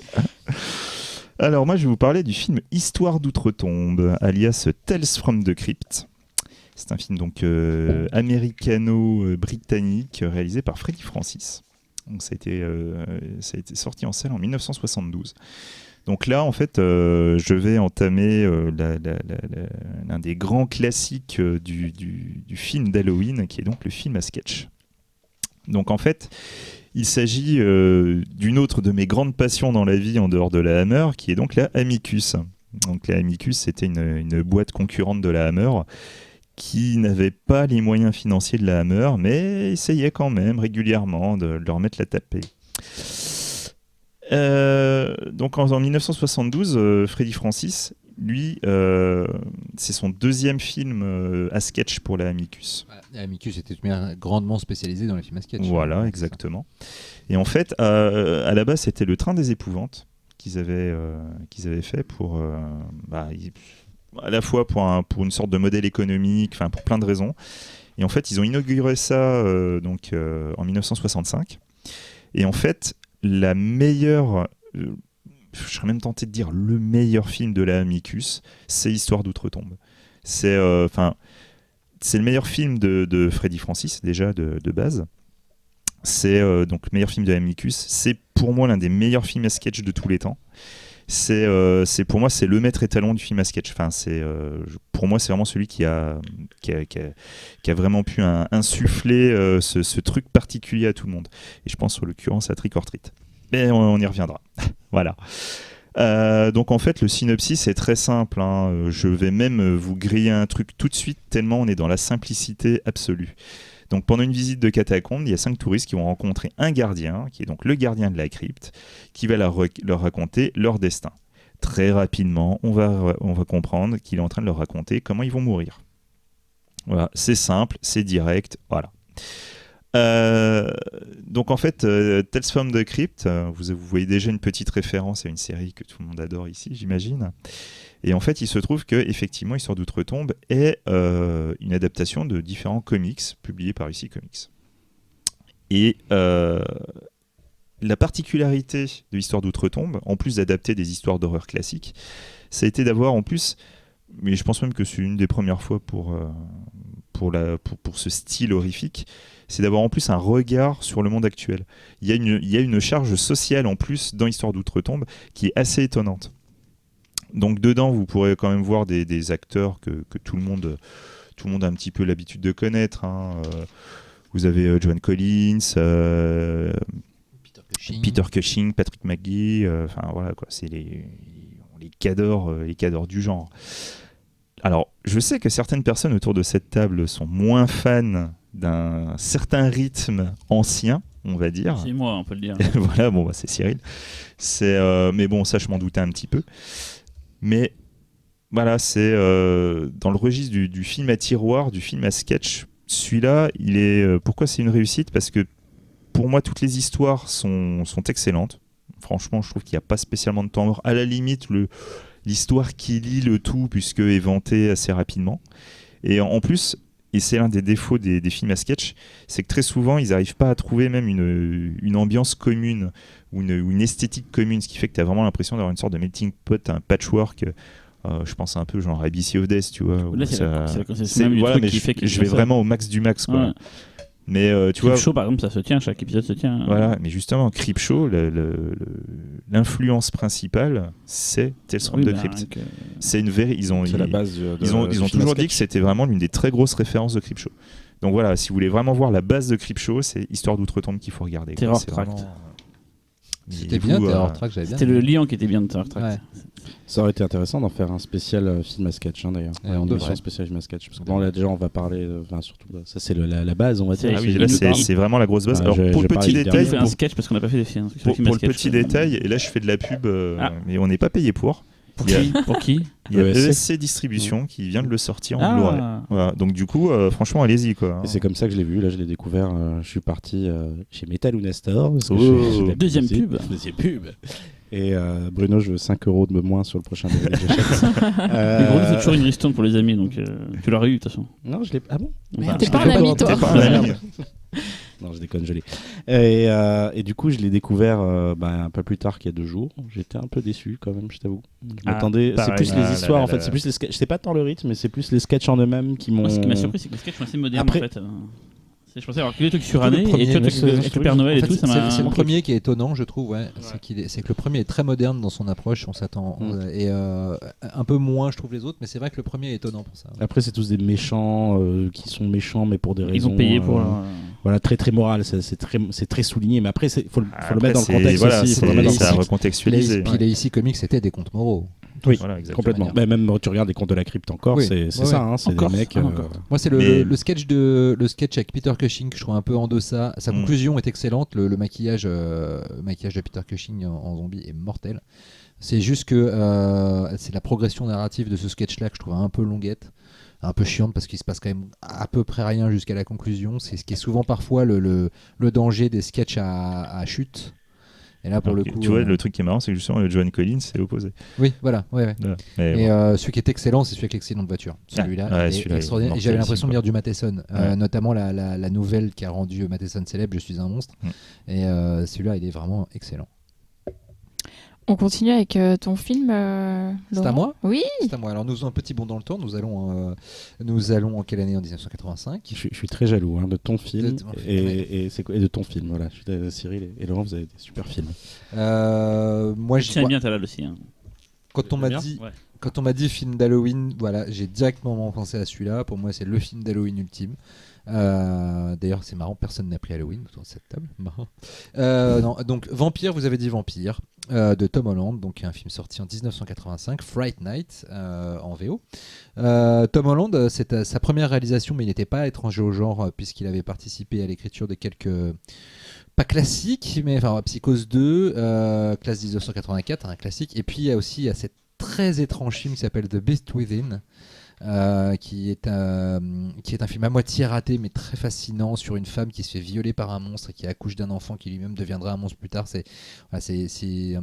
Alors moi, je vais vous parler du film Histoire d'outre-tombe, alias Tales from the Crypt. C'est un film donc américano-britannique réalisé par Freddie Francis. Donc ça a été sorti en salle en 1972. Donc là, en fait, je vais entamer l'un des grands classiques du film d'Halloween, qui est donc le film à sketch. Donc en fait, il s'agit d'une autre de mes grandes passions dans la vie en dehors de la Hammer, qui est donc la Amicus. Donc la Amicus, c'était une boîte concurrente de la Hammer, qui n'avait pas les moyens financiers de la Hammer, mais essayait quand même régulièrement de leur mettre la tapée. Donc en 1972, Freddie Francis, lui, c'est son deuxième film à sketch pour la Amicus. Amicus était grandement spécialisé dans les films à sketch. Voilà, exactement. Et en fait, à la base, c'était le Train des Épouvantes qu'ils avaient fait pour, à la fois pour une sorte de modèle économique, enfin pour plein de raisons. Et en fait, ils ont inauguré ça en 1965. Et en fait, la meilleure, je serais même tenté de dire le meilleur film de la Amicus, c'est Histoire d'outre-tombe. C'est le meilleur film de Freddie Francis, déjà de base. C'est donc le meilleur film de la Amicus. C'est pour moi l'un des meilleurs films à sketch de tous les temps. Pour moi, c'est le maître étalon du film à sketch. Enfin, pour moi, c'est vraiment celui qui a vraiment pu insuffler ce truc particulier à tout le monde. Et je pense en l'occurrence à Trick or Treat. Mais on y reviendra. Voilà. Donc en fait, le synopsis est très simple. Je vais même vous griller un truc tout de suite, tellement on est dans la simplicité absolue. Donc pendant une visite de catacombes, il y a 5 touristes qui vont rencontrer un gardien, qui est donc le gardien de la crypte, qui va leur raconter leur destin. Très rapidement, on va comprendre qu'il est en train de leur raconter comment ils vont mourir. Voilà, c'est simple, c'est direct, voilà. Donc en fait, Tales from the Crypt, vous voyez déjà une petite référence à une série que tout le monde adore ici, j'imagine. Et en fait, il se trouve que effectivement, Histoire d'outre-tombe est une adaptation de différents comics publiés par IC Comics. Et la particularité de Histoire d'outre-tombe, en plus d'adapter des histoires d'horreur classiques, ça a été d'avoir en plus, mais je pense même que c'est une des premières fois pour ce style horrifique, c'est d'avoir en plus un regard sur le monde actuel. Il y a une charge sociale en plus dans Histoire d'outre-tombe qui est assez étonnante. Donc dedans, vous pourrez quand même voir des acteurs que tout le monde a un petit peu l'habitude de connaître. Vous avez Joan Collins, Peter Cushing, Patrick McGee, enfin voilà quoi, c'est les cadors du genre. Alors, je sais que certaines personnes autour de cette table sont moins fans d'un certain rythme ancien, on va dire. C'est moi, on peut le dire. Voilà, bon, c'est Cyril. Mais bon, ça, je m'en doutais un petit peu. Mais voilà, c'est dans le registre du film à tiroir, du film à sketch. Celui-là, pourquoi c'est une réussite? Parce que pour moi, toutes les histoires sont excellentes. Franchement, je trouve qu'il n'y a pas spécialement de temps mort. À la limite, l'histoire qui lie le tout, puisque est vantée assez rapidement. Et en plus, et c'est l'un des défauts des films à sketch, c'est que très souvent, ils n'arrivent pas à trouver même une ambiance commune ou une esthétique commune, ce qui fait que tu as vraiment l'impression d'avoir une sorte de melting pot, un patchwork je pense un peu genre ABC of Death, tu vois. Là, c'est même du voilà, truc mais qui fait que je vais vraiment au max du max, quoi. Ouais. Mais tu vois, Creepshow, par exemple, ça se tient, chaque épisode se tient. voilà, mais justement, Creepshow, l'influence principale, c'est Tales from the Crypt. C'est une C'est la base. Ils ont toujours dit que c'était vraiment l'une des très grosses références de Creepshow. Donc voilà, si vous voulez vraiment voir la base de Creepshow, c'est Histoire d'outre-tombe qu'il faut regarder. Terror C'est Tract. vraiment- C'était Et bien, vous, Terror Track, j'avais bien. C'était le liant qui était bien de Terror Tract. Ouais. Ça aurait été intéressant d'en faire un spécial film à sketch, d'ailleurs. Et on Une devrait. émission spéciale film à sketch. Parce que bon, là, déjà, on va parler. Surtout, ça, c'est la base, on va dire. Ah oui, C'est là, une- c'est vraiment la grosse base. Ouais, Alors, je- pour le je petit parie On détail, fait un pour, sketch parce qu'on n'a pas fait des films. pour le petit détail, et là, je fais de la pub, mais on n'est pas payé pour. Pour Il y a- qui Pour qui Il y a ESC. ESC Distribution qui vient de le sortir en Blu-ray. Ah, Voilà. Donc du coup, franchement, allez-y, quoi. Et c'est comme ça que je l'ai vu. Là, je l'ai découvert. Je suis parti chez Metal Luna Store. Parce que Oh. j'ai la Deuxième publicité. pub. Deuxième pub. Et Bruno, je veux 5 € de moins sur le prochain DVD que j'achète. Mais Bruno, c'est toujours une ristourne pour les amis, donc tu l'auras eu de toute façon. Non, je l'ai. Ah bon Bah, T'es je pas l'ai un ami, pas toi. T'es pas un ami. Non, je déconne, je l'ai. Et du coup, je l'ai découvert un peu plus tard qu'il y a 2 jours. J'étais un peu déçu quand même, je t'avoue. Je m'attendais. C'est pareil. plus Ah les là histoires là en fait. là. C'est plus les sketchs. C'est pas tant le rythme, mais c'est plus les sketchs en eux-mêmes qui m'ont. Moi, ce qui m'a surpris, c'est que les sketchs sont assez modernes Après- en fait. Je pensais avoir que des trucs surannés, Le premier, et toi, mais avec le Père Noël En et fait, tout, ça m'a. c'est le premier qui est étonnant, je trouve. Ouais. C'est que le premier est très moderne dans son approche. On s'attend et un peu moins, je trouve, les autres. Mais c'est vrai que le premier est étonnant pour ça. Après, c'est tous des méchants qui sont méchants, mais pour des raisons. Ils ont payé pour. Voilà, très très moral. C'est très souligné. Mais après, faut le Après, mettre dans le c'est- contexte voilà, aussi. c'est- Faut le mettre dans le ça a contexte. recontextualisé. Puis les ici comics, c'était des contes moraux. Oui, Voilà, exactement. complètement. Bah, même tu regardes les contes de la crypte encore, Oui. c'est Ouais, ça. Hein, c'est Encore. des mecs. Ah, encore. Moi, c'est Mais- le sketch avec Peter Cushing que je trouve un peu en deçà. Sa conclusion est excellente. Le maquillage de Peter Cushing en zombie est mortel. C'est juste que c'est la progression narrative de ce sketch-là que je trouve un peu longuette, un peu chiante parce qu'il se passe quand même à peu près rien jusqu'à la conclusion. C'est ce qui est souvent parfois le danger des sketchs à chute. Et là, pour le coup, Tu vois, le truc qui est marrant, c'est que justement, le Joan Collins, c'est l'opposé. oui, voilà, ouais. Voilà. Mais Et bon. celui qui est excellent, c'est celui avec l'accident de voiture. Celui-là, ouais, il est celui-là est extraordinaire. Et mortel j'avais aussi, l'impression de quoi. lire du Matheson, Ouais. notamment la nouvelle qui a rendu Matheson célèbre, Je suis un monstre. Et celui-là, il est vraiment excellent. On continue avec ton film. C'est Laurent. à moi Oui. C'est à moi. Alors, nous faisons un petit bond dans le temps. Nous allons en quelle année? En 1985. Je suis très jaloux de ton film De ton film, et de ton film. Voilà, Cyril et Laurent, vous avez des super films. Moi, Je tiens bien ta balle aussi. Hein. quand on m'a bien dit, Ouais. quand on m'a dit film d'Halloween, voilà, j'ai directement pensé à celui-là. Pour moi, c'est le film d'Halloween ultime. D'ailleurs, c'est marrant, personne n'a pris Halloween autour de cette table. Marrant. Non, donc Vampire, vous avez dit Vampire, de Tom Holland, donc un film sorti en 1985, Fright Night en VO. Tom Holland, c'est sa première réalisation, mais il n'était pas étranger au genre puisqu'il avait participé à l'écriture de quelques pas classiques, mais enfin Psychose 2, classe 1984, un classique, et puis il y a aussi cette très étrange film qui s'appelle The Beast Within. Qui est un film à moitié raté mais très fascinant sur une femme qui se fait violer par un monstre et qui accouche d'un enfant qui lui-même deviendra un monstre plus tard. C'est un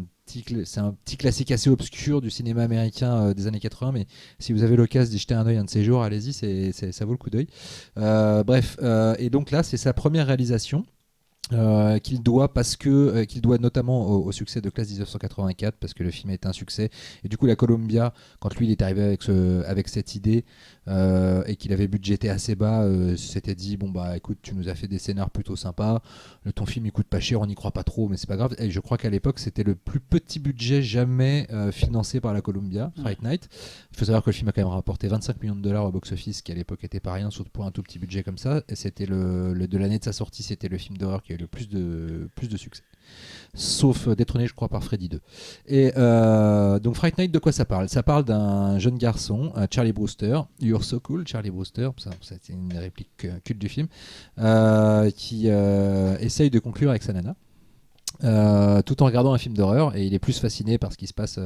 petit classique assez obscur du cinéma américain des années 80, mais si vous avez l'occasion d'y jeter un œil un de ces jours, allez-y, ça vaut le coup d'œil. Bref, et donc là c'est sa première réalisation. Qu'il doit notamment au succès de Classe 1984 parce que le film a été un succès et du coup la Columbia, quand lui il est arrivé avec cette idée et qu'il avait budgété assez bas, s'était dit bon bah écoute, tu nous as fait des scénars plutôt sympas, ton film il coûte pas cher, on n'y croit pas trop mais c'est pas grave. Et je crois qu'à l'époque c'était le plus petit budget jamais financé par la Columbia, Fright Night. Il faut savoir que le film a quand même rapporté 25 millions de dollars au box-office, qui à l'époque était pas rien, surtout pour un tout petit budget comme ça, et c'était de l'année de sa sortie, c'était le film d'horreur qui a eu le plus de succès, sauf détrôné je crois par Freddy 2. Et donc Fright Night, de quoi ça parle? Ça parle d'un jeune garçon, Charlie Brewster, You're so cool Charlie Brewster, ça c'est une réplique culte du film, qui essaye de conclure avec sa nana. Tout en regardant un film d'horreur, et il est plus fasciné par ce qui se passe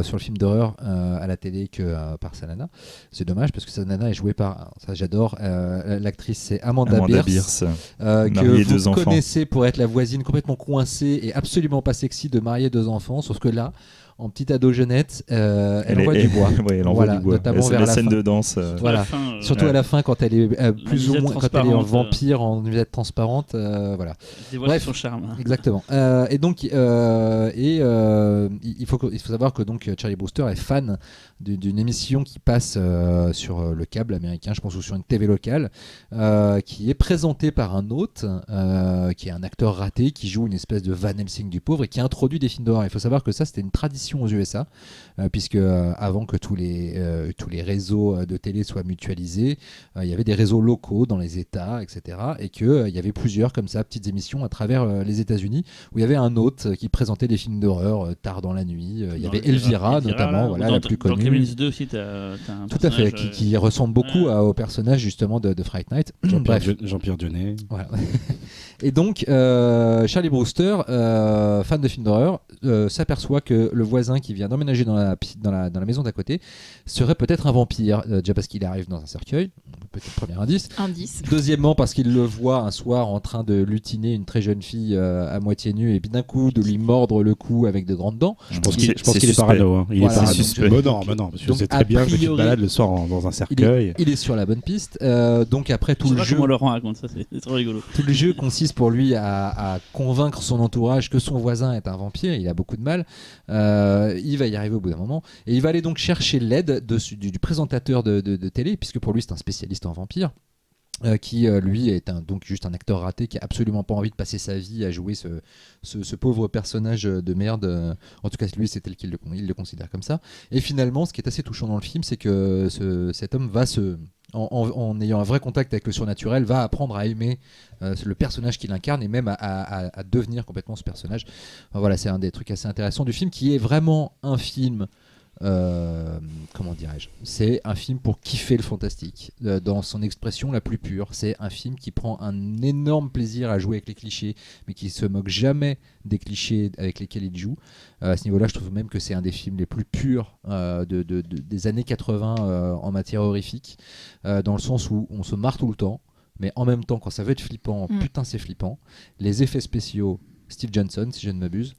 sur le film d'horreur à la télé que par sa nana. C'est dommage parce que sa nana est jouée par, ça j'adore, l'actrice c'est Amanda Bierce, que vous connaissez pour être la voisine complètement coincée et absolument pas sexy de Marier 2 enfants, sauf que là en petite ado jeunette, elle envoie du bois. Ouais, elle envoie du bois. Notamment C'est vers la la scène fin. de danse. Voilà. Surtout à la fin, quand elle est plus ou moins, quand elle est en visette vampire, en visette transparente, voilà. Dévoile Bref. son charme. Exactement. Et donc, il faut savoir que donc Charlie Brewster est fan d'une émission qui passe sur le câble américain, je pense, ou sur une TV locale, qui est présentée par un hôte, qui est un acteur raté, qui joue une espèce de Van Helsing du pauvre et qui introduit des films d'horreur. Il faut savoir que ça, c'était une tradition aux USA, puisque avant que tous les réseaux de télé soient mutualisés, il y avait des réseaux locaux dans les États, etc. Et qu'il y avait plusieurs comme ça petites émissions à travers les États-Unis où il y avait un hôte qui présentait des films d'horreur tard dans la nuit. Il y avait Elvira notamment, voilà, la plus connue. Dans Gremlins 2 aussi, t'as un Tout à fait, personnage, qui ressemble beaucoup au personnage justement de Fright Night. Bref. Jean-Pierre Dionnet. Voilà. Et donc, Charlie Brewster, fan de films d'horreur, s'aperçoit que le voisin qui vient d'emménager dans la maison d'à côté serait peut-être un vampire, déjà parce qu'il arrive dans un cercueil, peut-être premier indice. Deuxièmement, parce qu'il le voit un soir en train de lutiner une très jeune fille à moitié nue et puis d'un coup de lui mordre le cou avec de grandes dents. Je pense qu'il est parano. Hein. Il Voilà. est parano. Suspect. Non, parce que c'est très bien que tu te balades le soir dans un cercueil. Il est sur la bonne piste. Donc après tout le jeu, comment Laurent raconte ça, c'est trop rigolo. tout le jeu consiste pour lui à convaincre son entourage que son voisin est un vampire. Il a beaucoup de mal. Il va y arriver au bout d'un moment et il va aller donc chercher l'aide du présentateur de télé, puisque pour lui c'est un spécialiste en vampires. Qui lui est donc juste un acteur raté qui a absolument pas envie de passer sa vie à jouer ce pauvre personnage de merde. En tout cas lui c'est tel qu'il le considère comme ça. Et finalement ce qui est assez touchant dans le film, c'est que cet homme va en ayant un vrai contact avec le surnaturel, va apprendre à aimer le personnage qu'il incarne et même à devenir complètement ce personnage. Voilà, c'est un des trucs assez intéressants du film, qui est vraiment un film comment dirais-je, c'est un film pour kiffer le fantastique dans son expression la plus pure. C'est un film qui prend un énorme plaisir à jouer avec les clichés, mais qui se moque jamais des clichés avec lesquels il joue. À ce niveau-là, je trouve même que c'est un des films les plus purs des années 80 en matière horrifique, dans le sens où on se marre tout le temps, mais en même temps, quand ça veut être flippant, putain c'est flippant. Les effets spéciaux, Steve Johnson, si je ne m'abuse,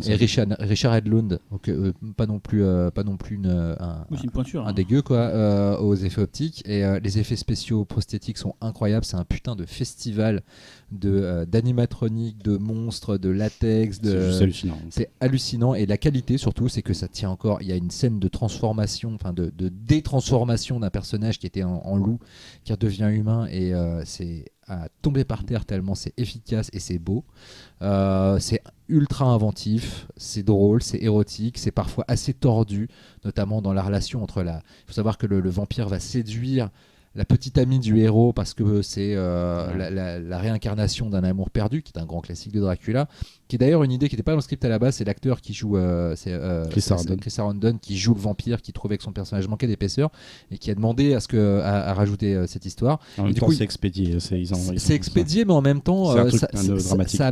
et Richard Edlund, donc, pas non plus une pointure, un dégueu quoi, aux effets optiques, et les effets spéciaux prosthétiques sont incroyables. C'est un putain de festival d'animatronique, de monstres, de latex, c'est juste hallucinant. C'est hallucinant, et la qualité surtout, c'est que ça tient encore. Il y a une scène de transformation, enfin de détransformation d'un personnage qui était en loup, qui redevient humain, et c'est à tomber par terre tellement c'est efficace et c'est beau. C'est ultra inventif, c'est drôle, c'est érotique, c'est parfois assez tordu, notamment dans la relation entre il faut savoir que le vampire va séduire la petite amie du héros parce que c'est la réincarnation d'un amour perdu, qui est un grand classique de Dracula, qui est d'ailleurs une idée qui n'était pas dans le script à la base. C'est l'acteur qui joue Chris Sarandon qui joue le vampire, qui trouvait que son personnage manquait d'épaisseur et qui a demandé à rajouter cette histoire. En même temps, c'est expédié. C'est expédié, mais en même temps ça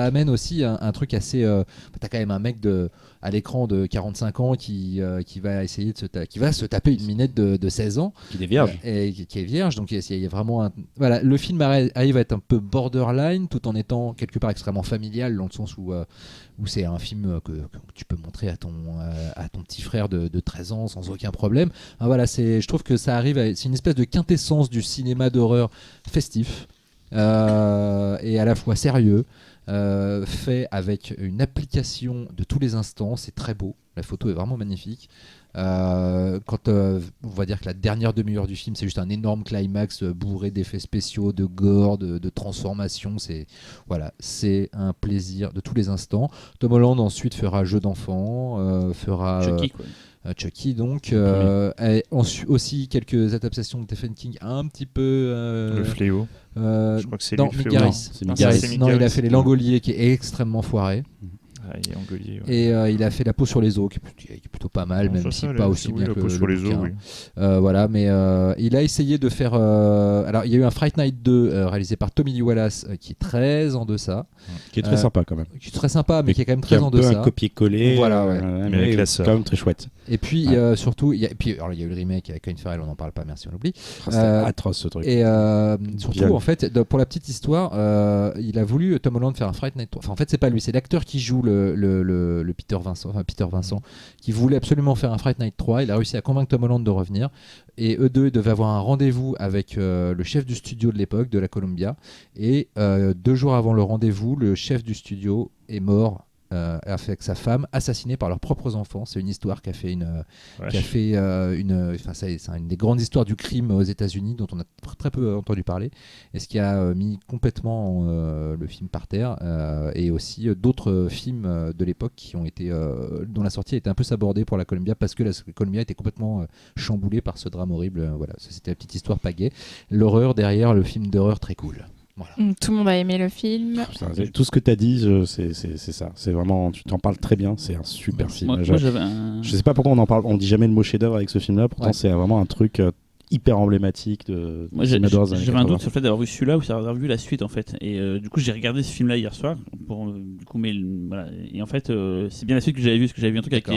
amène aussi un truc assez t'as quand même un mec à l'écran de 45 ans qui va essayer qui va se taper une minette de 16 ans qui est vierge et qui est vierge. Donc il y a vraiment voilà, le film arrive à être un peu borderline tout en étant quelque part extrêmement familial, dans le sens où c'est un film que tu peux montrer à ton petit frère de 13 ans sans aucun problème. Voilà, je trouve que ça arrive c'est une espèce de quintessence du cinéma d'horreur festif et à la fois sérieux, fait avec une application de tous les instants. C'est très beau, la photo est vraiment magnifique. Quand on va dire que la dernière demi-heure du film, c'est juste un énorme climax bourré d'effets spéciaux, de gore, de transformation. C'est un plaisir de tous les instants. Tom Holland ensuite fera Jeu d'enfant, fera Chucky donc, et aussi quelques adaptations de Stephen King, un petit peu Le Fléau. Je crois que c'est non, lui le Migaris. Non, il a fait Les Langoliers, qui est extrêmement foiré. Il est Angolier, ouais. Et il a fait La peau sur les os, qui est plutôt pas mal, même si pas aussi bien que La peau sur les os, oui. Voilà, mais il a essayé de faire. Alors, il y a eu un Fright Night 2 réalisé par Tommy Lee Wallace, qui est très en deçà. Qui est très sympa quand même. Qui est très sympa, mais qui est quand même très en deçà. Un copier-coller. Voilà, ouais. Mais avec la sœur. Quand même très chouette. Et puis surtout, il y a eu le remake avec Colin Farrell, on n'en parle pas, merci, on l'oublie. C'était atroce ce truc. Et surtout, en fait, pour la petite histoire, il a voulu Tom Holland faire un Fright Night 3. Enfin, en fait, c'est pas lui, c'est l'acteur qui joue le Peter Vincent, qui voulait absolument faire un Fright Night 3. Il a réussi à convaincre Tom Holland de revenir. Et eux deux, ils devaient avoir un rendez-vous avec le chef du studio de l'époque, de la Columbia. Et 2 jours avant le rendez-vous, le chef du studio est mort. Avec sa femme, assassinée par leurs propres enfants. C'est une histoire qui a fait c'est une des grandes histoires du crime aux États-Unis dont on a très peu entendu parler, et ce qui a mis complètement le film par terre, et aussi d'autres films de l'époque qui ont été dont la sortie a été un peu sabordée pour la Columbia parce que la Columbia était complètement chamboulée par ce drame horrible. Voilà, ça, c'était la petite histoire pagaie. L'horreur derrière le film d'horreur très cool. Voilà. Tout le monde a aimé le film. Putain, tout ce que tu as dit, c'est ça. C'est vraiment, tu t'en parles très bien. C'est un super film. Moi, j'avais Je sais pas pourquoi on en parle. On dit jamais le mot chef-d'œuvre avec ce film-là. Pourtant, c'est vraiment un truc hyper emblématique de Moi, j'avais un doute sur le fait d'avoir vu celui-là ou d'avoir vu la suite en fait. Et du coup, j'ai regardé ce film-là hier soir. Voilà. Et en fait, c'est bien la suite que j'avais vu, parce que j'avais vu un truc avec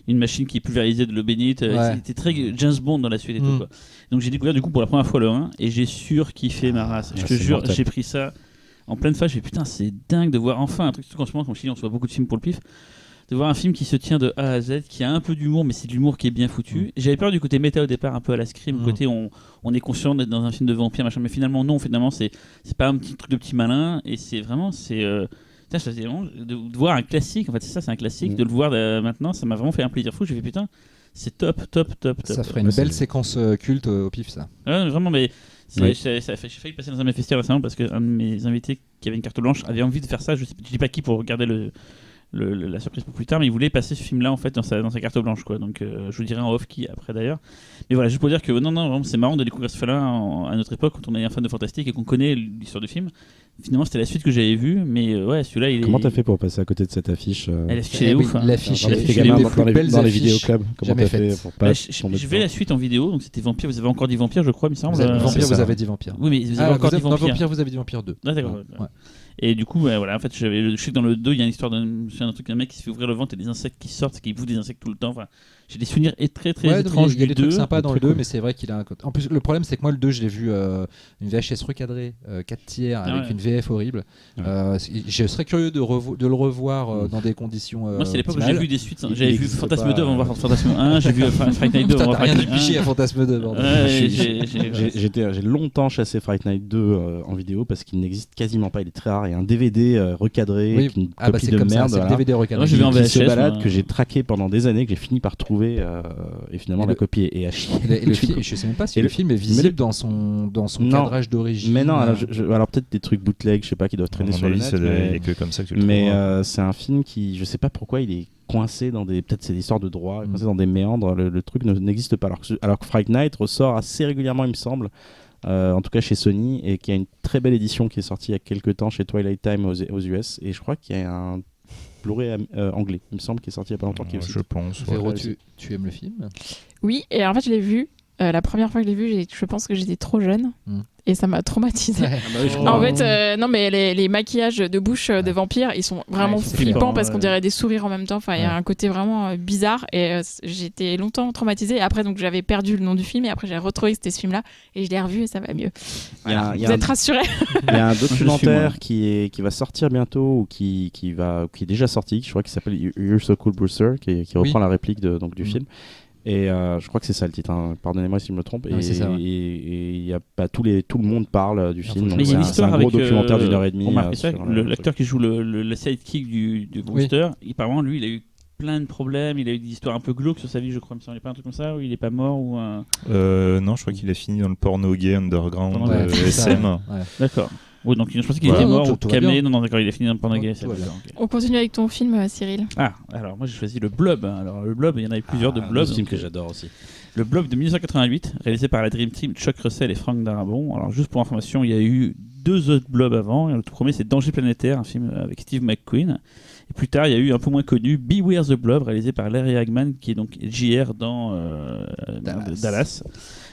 une machine qui pulvérisait de l'eau bénite. C'était très James Bond dans la suite et tout, quoi. Donc j'ai découvert du coup pour la première fois le 1 et j'ai surkiffé ma race. Je te jure, mortel. J'ai pris ça en pleine face. Je me suis dit, putain, c'est dingue de voir enfin un truc. Franchement, comme je dis, on se voit beaucoup de films pour le pif. De voir un film qui se tient de A à Z, qui a un peu d'humour, mais c'est de l'humour qui est bien foutu. J'avais peur du côté méta au départ, un peu à la Scream, côté on est conscient d'être dans un film de vampire, machin, mais finalement non, c'est pas un petit truc de petit malin, et c'est vraiment, de voir un classique, en fait c'est ça, c'est un classique, de le voir maintenant, ça m'a vraiment fait un plaisir fou. J'ai fait putain, c'est top. Ça ferait une belle séquence culte au pif, ça. Ouais, vraiment, mais j'ai failli passer dans un festival récemment parce qu'un de mes invités qui avait une carte blanche avait envie de faire ça, je dis pas qui pour regarder la surprise pour plus tard, mais il voulait passer ce film-là en fait dans sa carte blanche, quoi. Donc je vous dirai en off qui après d'ailleurs. Mais voilà, juste pour dire que non, vraiment, c'est marrant de découvrir ce film-là à notre époque quand on est un fan de fantastique et qu'on connaît l'histoire du film. Finalement, c'était la suite que j'avais vue, mais ouais, celui-là, il est. Comment t'as fait pour passer à côté de cette affiche L'affiche est ouf. L'affiche est dans les vidéoclubs. Comment t'as fait pour pas je vais la suite en vidéo, donc c'était Vampire. Vous avez encore dit Vampire, je crois, il me semble. Vampire, vous avez dit Vampire. Oui, mais vous avez encore dit Vampire. Vampire, vous avez dit Vampire 2. Ah, d'accord. Ouais. Et du coup, voilà, en fait, je sais que dans le 2, il y a une histoire d'un truc d'un mec qui se fait ouvrir le ventre et des insectes qui sortent, qui bouffent des insectes tout le temps. Enfin, j'ai des souvenirs très étranges. Il y a des trucs sympas dans le 2, mais c'est vrai qu'il a un. En plus, le problème, c'est que moi, le 2, je l'ai vu une VHS recadrée, 4 tiers, avec une VF horrible. Je serais curieux de le revoir dans des conditions. Moi, c'est l'époque où j'ai vu des suites. J'avais vu Fantasme 2 avant de voir Fantasme 1, j'ai vu Fright Night 2 avant de voir Fright Night 1. Rien du piché à Fantasme 2. J'ai longtemps chassé Fright Night 2 en vidéo parce qu'il n'existe quasiment pas. Il est très rare. Il y a un DVD recadré avec une copie de merde. C'est le DVD recadré. Moi, j'ai vu en VHS. Se balade que j'ai traqué pendant des années, que j'ai fini par trouver, et finalement la copie est à chier. Je sais même pas si le film est visible dans son cadrage d'origine. Mais non, alors peut-être des trucs bootleg, je sais pas, qui doivent traîner sur le net. Il y a que comme ça que tu le trouves. Mais c'est un film qui, je sais pas pourquoi, il est coincé dans des, peut-être c'est l'histoire de droit, coincé dans des méandres. Le truc n'existe pas. Alors que Fright Night ressort assez régulièrement, il me semble. En tout cas chez Sony, et qui a une très belle édition qui est sortie il y a quelques temps chez Twilight Time aux US, et je crois qu'il y a un Blu-ray anglais, il me semble, qui est sorti il y a pas longtemps. Je pense. Véro, tu aimes le film ? Oui, et en fait je l'ai vu. La première fois que je l'ai vu, je pense que j'étais trop jeune et ça m'a traumatisée. En fait, non, mais les maquillages de bouche de vampires, ils sont vraiment flippants parce qu'on dirait des sourires en même temps. Enfin, il y a un côté vraiment bizarre et j'étais longtemps traumatisée. Et après, donc j'avais perdu le nom du film et après j'ai retrouvé que c'était ce film-là et je l'ai revu et ça va mieux. Vous êtes rassurés ? Il y a un documentaire qui va sortir bientôt ou qui est déjà sorti, je crois, qui s'appelle You're So Cool Brewster, qui reprend la réplique du film. Et je crois que c'est ça le titre, hein. Pardonnez-moi si je me trompe. C'est ça, et y a pas tout le monde parle du film. Mais il y a une histoire avec documentaire d'1 heure et demie. L'acteur qui joue le sidekick du Brewster, apparemment lui il a eu plein de problèmes, il a eu des histoires un peu glauques sur sa vie, je crois. Il n'y a pas un truc comme ça où il est pas mort ou non, je crois qu'il a fini dans le porno gay underground SM. D'accord. Oui, donc je pensais qu'il était mort ou camé. Non, d'accord, il a fini dans le porno gay. On continue avec ton film, Cyril. Ah, alors moi j'ai choisi le Blob. Alors le Blob, il y en avait plusieurs de Blob. C'est un film que j'adore aussi. Le Blob de 1988, réalisé par la Dream Team, Chuck Russell et Frank Darabont. Alors juste pour information, il y a eu 2 autres Blobs avant. Le tout premier, c'est Danger Planétaire, un film avec Steve McQueen. Et plus tard, il y a eu un peu moins connu Beware the Blob, réalisé par Larry Hagman, qui est donc JR dans Dallas.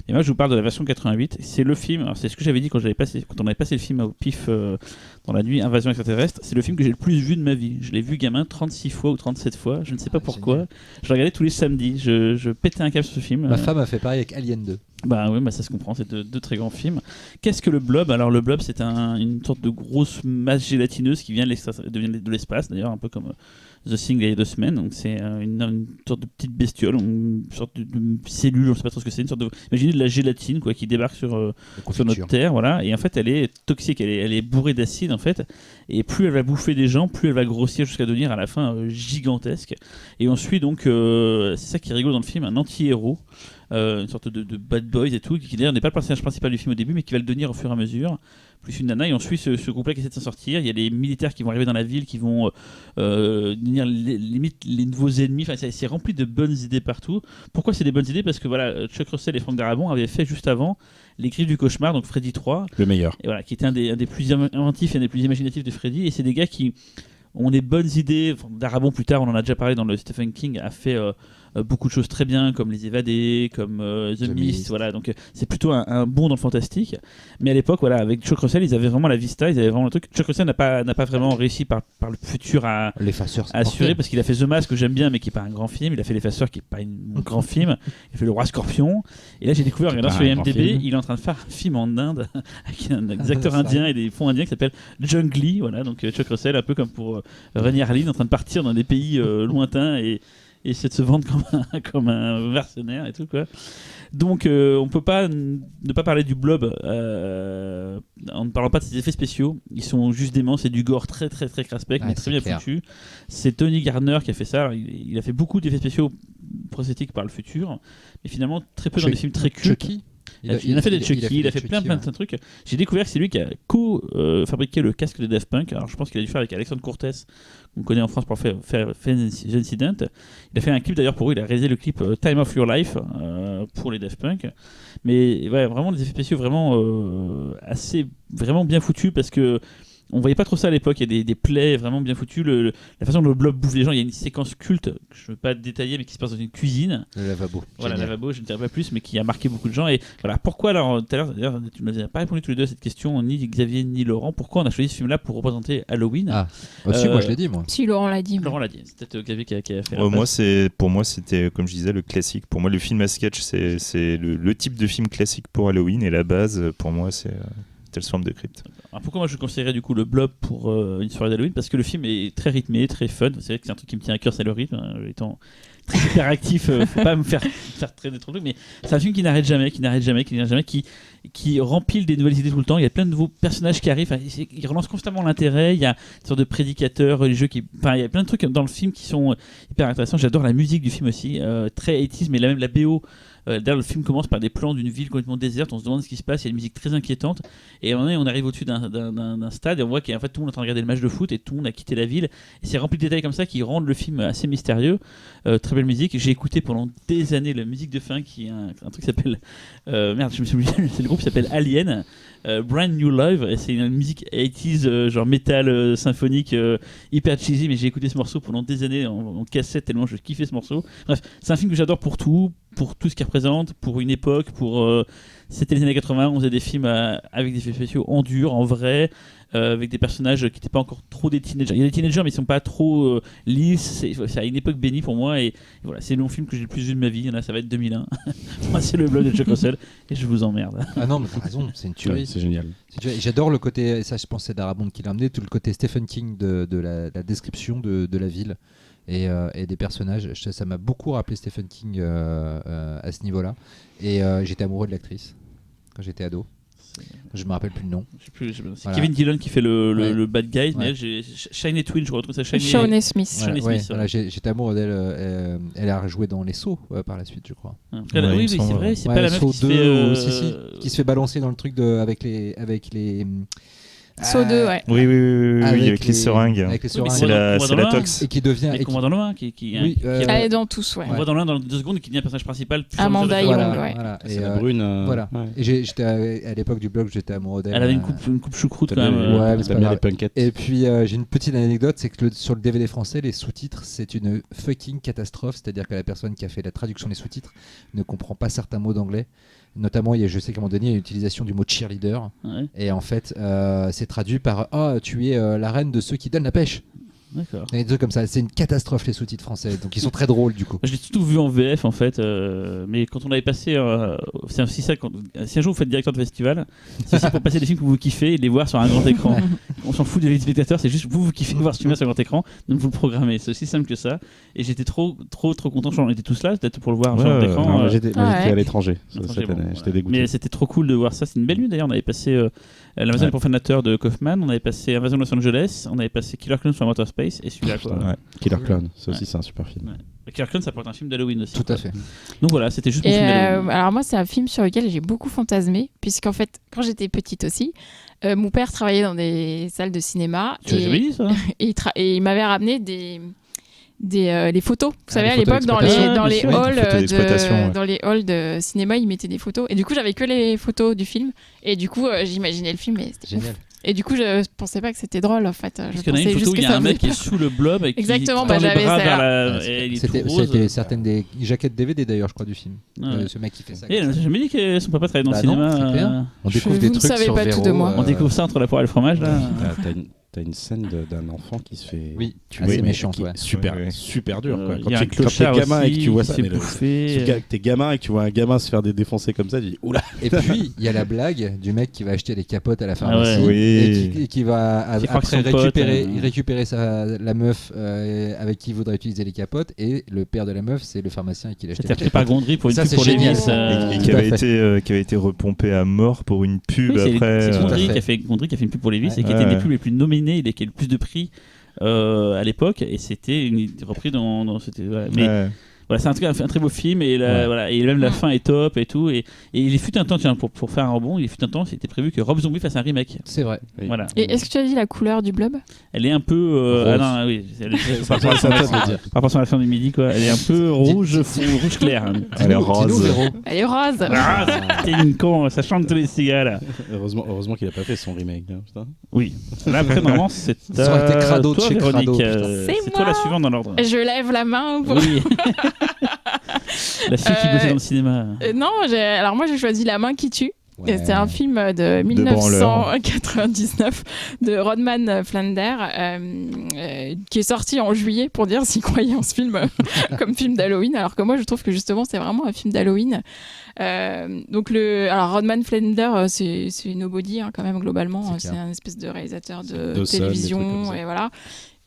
Et moi, je vous parle de la version 88. C'est le film, alors c'est ce que j'avais dit quand on avait passé le film au pif dans la nuit, Invasion extraterrestre. C'est le film que j'ai le plus vu de ma vie. Je l'ai vu gamin 36 fois ou 37 fois. Je ne sais pas pourquoi. Génial. Je le regardais tous les samedis. Je pétais un câble sur ce film. Ma femme a fait pareil avec Alien 2. Bah oui, ça se comprend. C'est deux très grands films. Qu'est-ce que le Blob ? Alors le Blob, c'est une sorte de grosse masse gélatineuse qui vient de l'espace. D'ailleurs, un peu comme The Thing il y a 2 semaines. Donc c'est une sorte de petite bestiole, une sorte de cellule, on ne sait pas trop ce que c'est, une sorte de, imaginez de la gélatine quoi, qui débarque sur notre terre, voilà. Et en fait, elle est toxique, elle est bourrée d'acide en fait. Et plus elle va bouffer des gens, plus elle va grossir jusqu'à devenir à la fin gigantesque. Et on suit donc, c'est ça qui est rigolo dans le film, un anti-héros. Une sorte de bad boys et tout, qui d'ailleurs n'est pas le personnage principal du film au début, mais qui va le devenir au fur et à mesure, plus une nana, et on suit ce groupe-là qui essaie de s'en sortir. Il y a les militaires qui vont arriver dans la ville, qui vont devenir limite les nouveaux ennemis. Enfin, c'est rempli de bonnes idées partout. Pourquoi c'est des bonnes idées ? Parce que voilà, Chuck Russell et Frank Darabont avaient fait juste avant Les Griffes du Cauchemar, donc Freddy 3. Le meilleur. Et voilà, qui était un des plus inventifs et un des plus imaginatifs de Freddy, et c'est des gars qui ont des bonnes idées. Enfin, Darabont, plus tard, on en a déjà parlé dans le Stephen King, a fait beaucoup de choses très bien, comme Les Évadés, comme The Mist, voilà. Donc c'est plutôt un bond dans le fantastique. Mais à l'époque, voilà, avec Chuck Russell, ils avaient vraiment la vista, ils avaient vraiment le truc. Chuck Russell n'a pas vraiment réussi par le futur à assurer, parce qu'il a fait The Mask, que j'aime bien, mais qui est pas un grand film. Il a fait L'Effaceur, qui est pas un grand film. Il a fait Le Roi Scorpion. Et là, j'ai découvert, en regardant sur IMDb, il est en train de faire un film en Inde avec des acteurs indiens et des fonds indiens qui s'appelle Jungli, voilà. Donc Chuck Russell, un peu comme pour Renny Harlin, en train de partir dans des pays lointains et essayer de se vendre comme un mercenaire et tout quoi. Donc on peut pas ne pas parler du Blob en ne parlant pas de ses effets spéciaux. Ils sont juste déments, c'est du gore très très très craspec, mais très bien foutu. C'est Tony Gardner qui a fait ça. Alors, il a fait beaucoup d'effets spéciaux prosthétiques par le futur, mais finalement très peu dans des films très cultes. Chucky. Il a fait des Chucky, il a fait plein de trucs. J'ai découvert que c'est lui qui a fabriqué le casque de Daft Punk. Alors je pense qu'il a dû faire avec Alexandre Cortez, qu'on connaît en France pour faire Incident. Il a fait un clip d'ailleurs pour eux, il a réalisé le clip Time of Your Life pour les Daft Punk. Mais ouais, vraiment des effets spéciaux vraiment bien foutus, parce que on voyait pas trop ça à l'époque. Il y a des plays vraiment bien foutus. La façon dont le blob bouffe les gens, il y a une séquence culte que je ne veux pas détailler, mais qui se passe dans une cuisine. Le lavabo. Voilà, le lavabo, je ne dirai pas plus, mais qui a marqué beaucoup de gens. Et voilà, pourquoi alors, tout à l'heure, d'ailleurs, tu ne nous as pas répondu tous les deux à cette question, ni Xavier ni Laurent. Pourquoi on a choisi ce film-là pour représenter Halloween ? Aussi, moi je l'ai dit, moi. Si, Laurent l'a dit. Laurent l'a dit. C'est peut-être Xavier qui a fait. Pour moi, c'était, comme je disais, le classique. Pour moi, le film à sketch, c'est le type de film classique pour Halloween, et la base, pour moi, c'est Tales from the Crypt. Alors pourquoi moi je conseillerais du coup le Blob pour une soirée d'Halloween ? Parce que le film est très rythmé, très fun. C'est vrai que c'est un truc qui me tient à cœur, c'est le rythme. Étant très hyperactif, faut pas me faire traîner trop de trucs, mais c'est un film qui n'arrête jamais, qui rempile des nouvelles idées tout le temps. Il y a plein de nouveaux personnages qui arrivent, il relance constamment l'intérêt. Il y a une sorte de prédicateur religieux il y a plein de trucs dans le film qui sont hyper intéressants. J'adore la musique du film aussi, très 80s, mais même la BO. D'ailleurs, le film commence par des plans d'une ville complètement déserte. On se demande ce qui se passe. Il y a une musique très inquiétante. Et à un moment donné, on arrive au-dessus d'un stade et on voit qu'en fait tout le monde est en train de regarder le match de foot et tout le monde a quitté la ville. Et c'est rempli de détails comme ça qui rendent le film assez mystérieux. Très belle musique. J'ai écouté pendant des années la musique de fin, qui est un truc qui s'appelle merde, je me suis oublié. C'est le groupe qui s'appelle Alien. Brand New Live, et c'est une musique 80s genre métal symphonique hyper cheesy, mais j'ai écouté ce morceau pendant des années en cassette tellement je kiffais ce morceau. Bref, c'est un film que j'adore pour tout ce qu'il représente, pour une époque, c'était les années 80, on faisait des films avec des effets spéciaux en dur, en vrai, avec des personnages qui n'étaient pas encore trop des teenagers. Il y a des teenagers, mais ils sont pas trop lisses. C'est une époque bénie pour moi, et voilà, c'est le long film que j'ai le plus vu de ma vie. Là, ça va être 2001. Moi, c'est le blog de Chuck Russell, et je vous emmerde. Ah non, mais t'as raison, c'est une tuerie. C'est génial. J'adore le côté, et ça je pense c'est Darabont qui l'a amené, tout le côté Stephen King de la description de la ville et des personnages. Ça m'a beaucoup rappelé Stephen King à ce niveau-là. Et j'étais amoureux de l'actrice quand j'étais ado. Je me rappelle plus le nom. C'est voilà. Kevin Dillon qui fait le bad guy, mais Ouais. elle, j'ai Shiny Twin, je retrouve ça. Shawnee Smith. Voilà, j'étais amoureux d'elle. Elle a joué dans Les Sauts par la suite, je crois. Oui, c'est vrai, c'est pas la meuf qui se fait qui se fait balancer dans le truc avec les Saut 2, ouais. Oui, avec les seringues. Avec les seringues. C'est la tox. Et qui devient. Et qu'on voit dans le 1, Elle est dans tous, ouais. on voit dans le 1 dans 2 secondes, et qui devient un personnage principal. Amanda Young, ouais. Voilà. C'est la brune. Voilà. Ouais. Et j'étais à l'époque du blog, j'étais amoureux d'elle. Elle avait une coupe choucroute quand même. Ouais, mais c'est T'aimes pas bien grave. les punkettes. Et puis j'ai une petite anecdote, c'est que sur le DVD français, les sous-titres, c'est une fucking catastrophe. C'est-à-dire que la personne qui a fait la traduction des sous-titres ne comprend pas certains mots d'anglais. Notamment, je sais qu'à un moment donné, il y a l'utilisation du mot cheerleader. Ouais. Et en fait, c'est traduit par tu es la reine de ceux qui donnent la pêche. D'accord. Il y a des trucs comme ça. C'est une catastrophe les sous-titres français, donc ils sont très drôles du coup. Je l'ai tout vu en VF en fait, mais quand on avait passé, c'est aussi ça, si un jour vous faites directeur de festival, c'est aussi pour passer des films que vous kiffez et les voir sur un grand écran. On s'en fout des spectateurs, c'est juste vous kiffez voir ce film sur un grand écran, donc vous le programmez. C'est aussi simple que ça. Et j'étais trop content. On était tous là, peut-être pour le voir sur grand écran. Moi, j'étais à l'étranger L'étranger, cette année. bon, J'étais dégoûté. Mais c'était trop cool de voir ça. C'est une belle nuit d'ailleurs. On avait passé L'Amazon des profanateur de Kaufman, on avait passé Invasion de Los Angeles, on avait passé Killer Clowns sur Outer Space et celui-là quoi. Ouais. Killer Clown, ça aussi c'est un super film. Ouais. Killer Clowns ça pourrait être un film d'Halloween aussi. Tout à fait. Donc voilà, c'était juste mon film d'Halloween. Alors moi, c'est un film sur lequel j'ai beaucoup fantasmé, puisqu'en fait, quand j'étais petite aussi, mon père travaillait dans des salles de cinéma. Tu l'as jamais dit ça et il m'avait ramené les photos. Vous savez, les à photos l'époque, dans d'exploitation. les sûr. halls Des photos d'exploitation, ouais. dans les halls de cinéma, ils mettaient des photos. Et du coup, j'avais que les photos du film. Et du coup, j'imaginais le film et c'était Génial. ouf. Et du coup, je pensais pas que c'était drôle en fait. Parce Je qu'il y en a une pensais photo où juste il y que a ça un mec faisait qui est sous le blob et qui Exactement, tend les j'avais bras ça. vers la... et il est tout rose. C'était certaines des jaquettes DVD d'ailleurs, je crois, du film. Ouais. Ce mec qui fait ça. Et j'ai jamais dit que son papa travaillait dans le Bah non, cinéma. c'est clair. On découvre Vous des ne trucs savez sur pas tout Véro, de moi. On découvre ça entre la poire et le fromage là. T'as une scène d'un enfant qui se fait assez mais méchante, qui est ouais. super, Ouais, ouais. super dur. Quoi. Il Quand y a un t'es clochard gamin et que aussi tu vois qui ça, se fait mais bouffer. t'es gamin et que tu vois un gamin se faire des défoncer comme ça, tu dis oula. Et puis, il y a la blague du mec qui va acheter les capotes à la pharmacie ouais. Oui. et qui va Qui croit que après son pote, récupérer la meuf avec qui il voudrait utiliser les capotes. Et le père de la meuf, c'est le pharmacien qui l'a acheté C'était les repris par capotes. Gondry pour une Ça, pub c'est pour génial. Levi's. Et Tout qui à avait été repompé à mort pour une pub Oui, après. c'est Tout à Gondry fait. Gondry qui a fait une pub pour Levi's et qui Ouais. était une des pubs les plus nominées et qui a eu le plus de prix à l'époque et c'était repris dans c'était voilà. Mais Ouais. voilà, c'est un très beau film et voilà, et même la fin est top et tout et il fut un temps tiens pour faire un rebond, il fut un temps c'était prévu que Rob Zombie fasse un remake. C'est vrai. Oui. Voilà. Et est-ce que tu as dit la couleur du blob? Elle est un peu Rose. ah non, oui, elle est Ça, par ça, rapport ça, à par rapport à la fin du midi quoi, elle est un peu rouge rouge clair. Hein. Elle est rose. Elle est rose. Ah, t'es une con, ça chante tous les cigales. Heureusement qu'il a pas fait son remake. Hein, putain. Oui. Là après normalement c'est Ça aurait été Crado de toi chez Crado, Véronique, putain. C'est c'est toi la moi. suivante dans l'ordre. Je lève la main pour... Oui. La fille qui bossait dans le cinéma. Non, alors moi j'ai choisi La main qui tue. Ouais. C'est un film de 1999 de Rodman Flander qui est sorti en juillet pour dire s'il croyait en ce film comme film d'Halloween. Alors que moi je trouve que justement c'est vraiment un film d'Halloween. Alors Rodman Flander c'est nobody hein, quand même globalement. C'est C'est un espèce de réalisateur de Dawson, des trucs comme télévision ça. et voilà.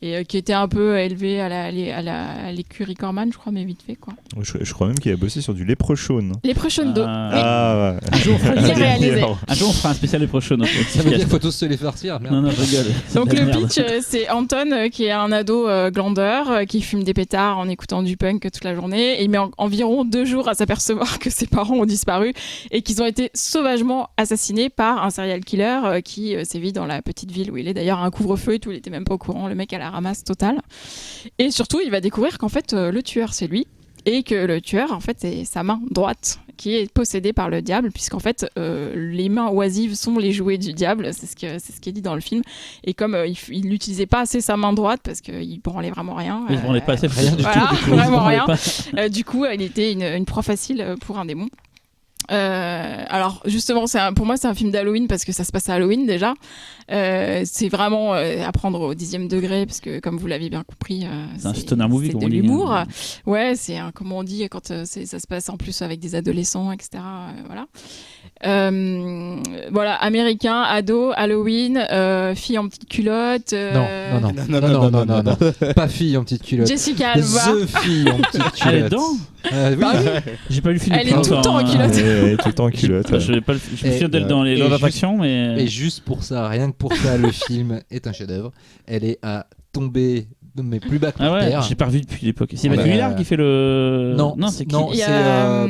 Et qui était un peu élevé à l'écurie Corman, je crois, mais vite fait quoi. Je crois même qu'il a bossé sur du Leprechaun. Les prochaines dos. Ah, ouais. Il est réalisé. Un jour on fera un spécial les prochains. Ça veut dire qu'il faut tous se les farcir. Merde. Non, non, je rigole. C'est Donc de la le merde. pitch, c'est Anton qui est un ado glandeur qui fume des pétards en écoutant du punk toute la journée. Et il met environ 2 jours à s'apercevoir que ses parents ont disparu et qu'ils ont été sauvagement assassinés par un serial killer qui sévit dans la petite ville où il est. D'ailleurs, un couvre-feu et tout, il était même pas au courant. Le mec à la ramasse totale. Et surtout, il va découvrir qu'en fait, le tueur, c'est lui. Et que le tueur, en fait, c'est sa main droite qui est possédée par le diable, puisqu'en fait, les mains oisives sont les jouets du diable. C'est ce qui est dit dans le film. Et comme il n'utilisait pas assez sa main droite, parce qu'il branlait vraiment rien. Oui, on n'est pas assez Rien du Voilà, tout. Du coup. vraiment On branlait rien. pas. Du coup, il était une proie facile pour un démon. Alors justement, pour moi c'est un film d'Halloween parce que ça se passe à Halloween déjà. C'est vraiment à prendre au 10e degré parce que comme vous l'avez bien compris, C'est un stoner movie, c'est comme de on dit. l'humour. Ouais, c'est comme on dit quand ça se passe en plus avec des adolescents, etc. Voilà. Voilà, américain, ado, Halloween, fille en petite culotte. Non. Pas fille en petite culotte. Jessica Alba. The fille en petite culotte. Elle est dedans Oui. Bah oui. J'ai pas lu le film. Elle est tout le temps en culotte. Elle est tout le temps en culotte. Je me souviens d'elle Et, dans les et Love juste- Attraction, mais. Et juste pour ça, rien que pour ça, le film est un chef-d'œuvre. Elle est à tomber mais plus bas que Ah par ouais, terre. j'ai pas revu depuis l'époque. C'est Ah Mathieu bah, Hillard qui fait le. Non, c'est qui non, Il y c'est a,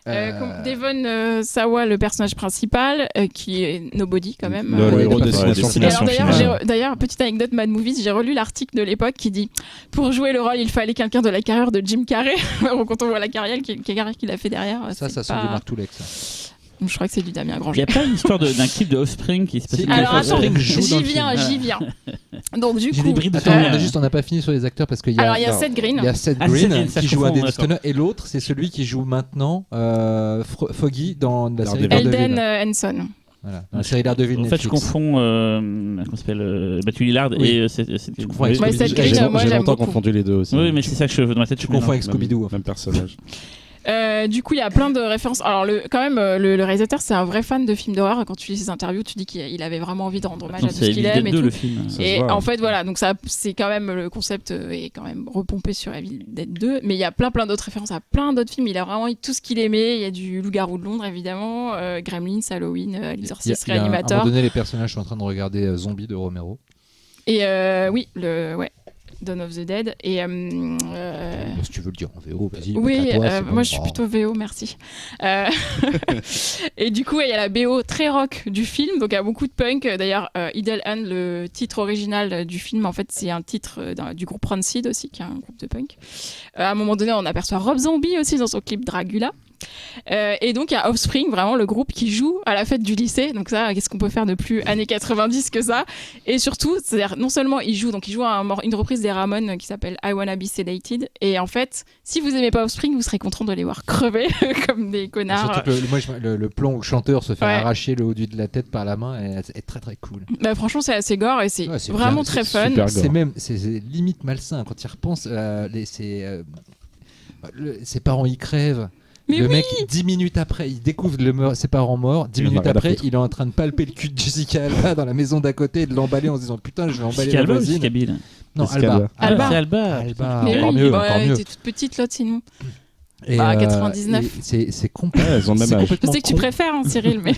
euh, Devon Sawa, le personnage principal, qui est nobody quand même. Le Ouais, héros il a de pas Destination fait Et Finale. alors d'ailleurs, petite anecdote Mad Movies, j'ai relu l'article de l'époque qui dit pour jouer le rôle, il fallait quelqu'un de la carrière de Jim Carrey. Quand on voit la carrière qu'il a fait derrière, ça c'est sent pas... du Mark Toulek, ça. Je crois que c'est du Damien Il Granger. n'y a pas une histoire d'un clip de Offspring qui se passe. Si, Alors Offspring attends, joue dans le j'y viens. Donc du J'ai coup, des bribes de Attends, souvenir. on n'a pas fini sur les acteurs parce qu'il y a. alors il y a Seth Green. Il y a Seth Ah, Seth Green Green, ça, qui je joue un confonds, des d'accord. Stoner et l'autre c'est celui qui joue maintenant Foggy dans la série Daredevil. Elden Daredevil. Henson. Voilà. Dans la série Daredevil En fait, Netflix. je confonds comment s'appelle Matthew Lillard Oui. et Tu confonds avec Ouais, Scooby-Doo. Seth Green, moi, J'ai j'aime longtemps beaucoup. confondu les deux aussi. Oui, mais c'est ça que je dans ma tête. Tu confonds avec Scooby-Doo. en fait. Même personnage. Du coup, il y a plein de références. Alors, quand même, le réalisateur, c'est un vrai fan de films d'horreur. Quand tu lis ses interviews, tu dis qu'il avait vraiment envie de rendre hommage à tout ce C'est qu'il Evil aime Dead et 2 tout. le film. Ça se Et voit. en fait, voilà, donc ça, c'est quand même le concept est quand même repompé sur Evil Dead 2, mais il y a plein d'autres références à plein d'autres films. Il a vraiment eu tout ce qu'il aimait. Il y a du Loup-garou de Londres, évidemment, Gremlins, Halloween, L'Exorciste, À un Réanimateur. moment donné, les personnages sont en train de regarder Zombie de Romero. Et oui, Dawn of the Dead. Et Si tu veux le dire en VO, vas-y. oui, à toi, c'est bon. moi je suis plutôt VO, merci. Et du coup, il y a la BO très rock du film, donc il y a beaucoup de punk. D'ailleurs, Idle Hand, le titre original du film, en fait, c'est un titre du groupe Rancid aussi, qui est un groupe de punk. À un moment donné, on aperçoit Rob Zombie aussi dans son clip Dragula. Et donc il y a Offspring, vraiment le groupe qui joue à la fête du lycée. Donc ça, qu'est-ce qu'on peut faire de plus années 90 que ça? Et surtout, c'est-à-dire non seulement il joue à une reprise des Ramones qui s'appelle I Wanna Be Sedated. Et en fait, si vous aimez pas Offspring, vous serez content de les voir crever comme des connards. Surtout que le plan où le chanteur se fait Ouais. arracher le haut de la tête par la main est très très cool. Bah, franchement, c'est assez gore et c'est Ouais, c'est vraiment bien, très c'est fun. super. C'est limite malsain quand il repense. Ses parents y crèvent. Mais le oui. mec, 10 minutes après, il découvre ses parents morts. 10 Il en a minutes rien à après, foutre. il est en train de palper le cul de Jessica Alba dans la maison d'à côté et de l'emballer en se disant putain, je vais emballer Jessica la Alba ou voisine. Jessica Biel Non, Jessica Alba. Alba. Alba. C'est Alba. Alba. Mais encore oui, mieux, bah, encore elle mieux. était toute petite l'autre sinon. Et, Bah, 99. et c'est complètement. Ouais, elles ont le même âge. Je sais que tu préfères, hein, Cyril, mais.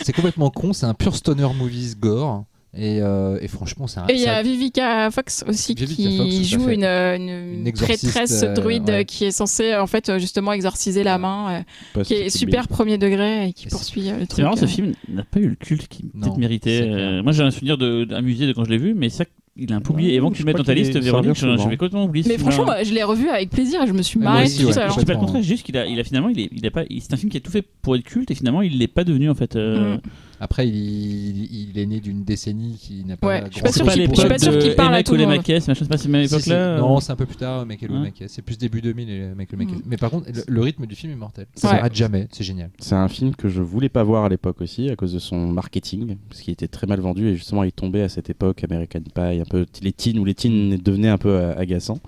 C'est complètement con. C'est un pur stoner movies gore. Et franchement, c'est un. Et il y ça- a Vivica Fox aussi Vivica qui Fox, tout à joue fait. une exorciste, prêtresse druide ouais. qui est censée en fait justement exorciser la main, qui est super premier degré et qui Et poursuit le truc. C'est marrant, ce film n'a pas eu le culte qu'il Non, peut-être méritait. c'est clair. Moi, j'ai un souvenir d'un musée de quand je l'ai vu, mais ça, il a un peu oublié. Et avant que tu je le mettes dans crois ta qu'il liste, est- ça revient Véronique, souvent. j'avais complètement oublié. ce Mais film-là. franchement, moi, je l'ai revu avec plaisir et je me suis Ouais, moi marrée aussi, tout ouais. seul. Je dis pas le complètement. contraire, juste qu'il a finalement, il a pas, c'est un film qui a tout fait pour être culte et finalement, il l'est pas devenu en fait. Après, il est né d'une décennie qui n'a pas. Ouais, je suis pas grand-chose sûre pour- qu'il- je suis pas sûre qu'il parle à tout le monde. Mackie, c'est pas cette même Si, si. époque-là. Non, c'est un peu plus tard, Michael Ouais. Mackay. C'est plus début 2000, Michael Mackay. Mm. Mais par contre, le rythme du film est mortel. Ça Ouais. s'arrête jamais, c'est génial. C'est un film que je voulais pas voir à l'époque aussi à cause de son marketing, parce qu'il était très mal vendu et justement il tombait à cette époque American Pie, un peu les teens où les teens devenaient un peu agaçants.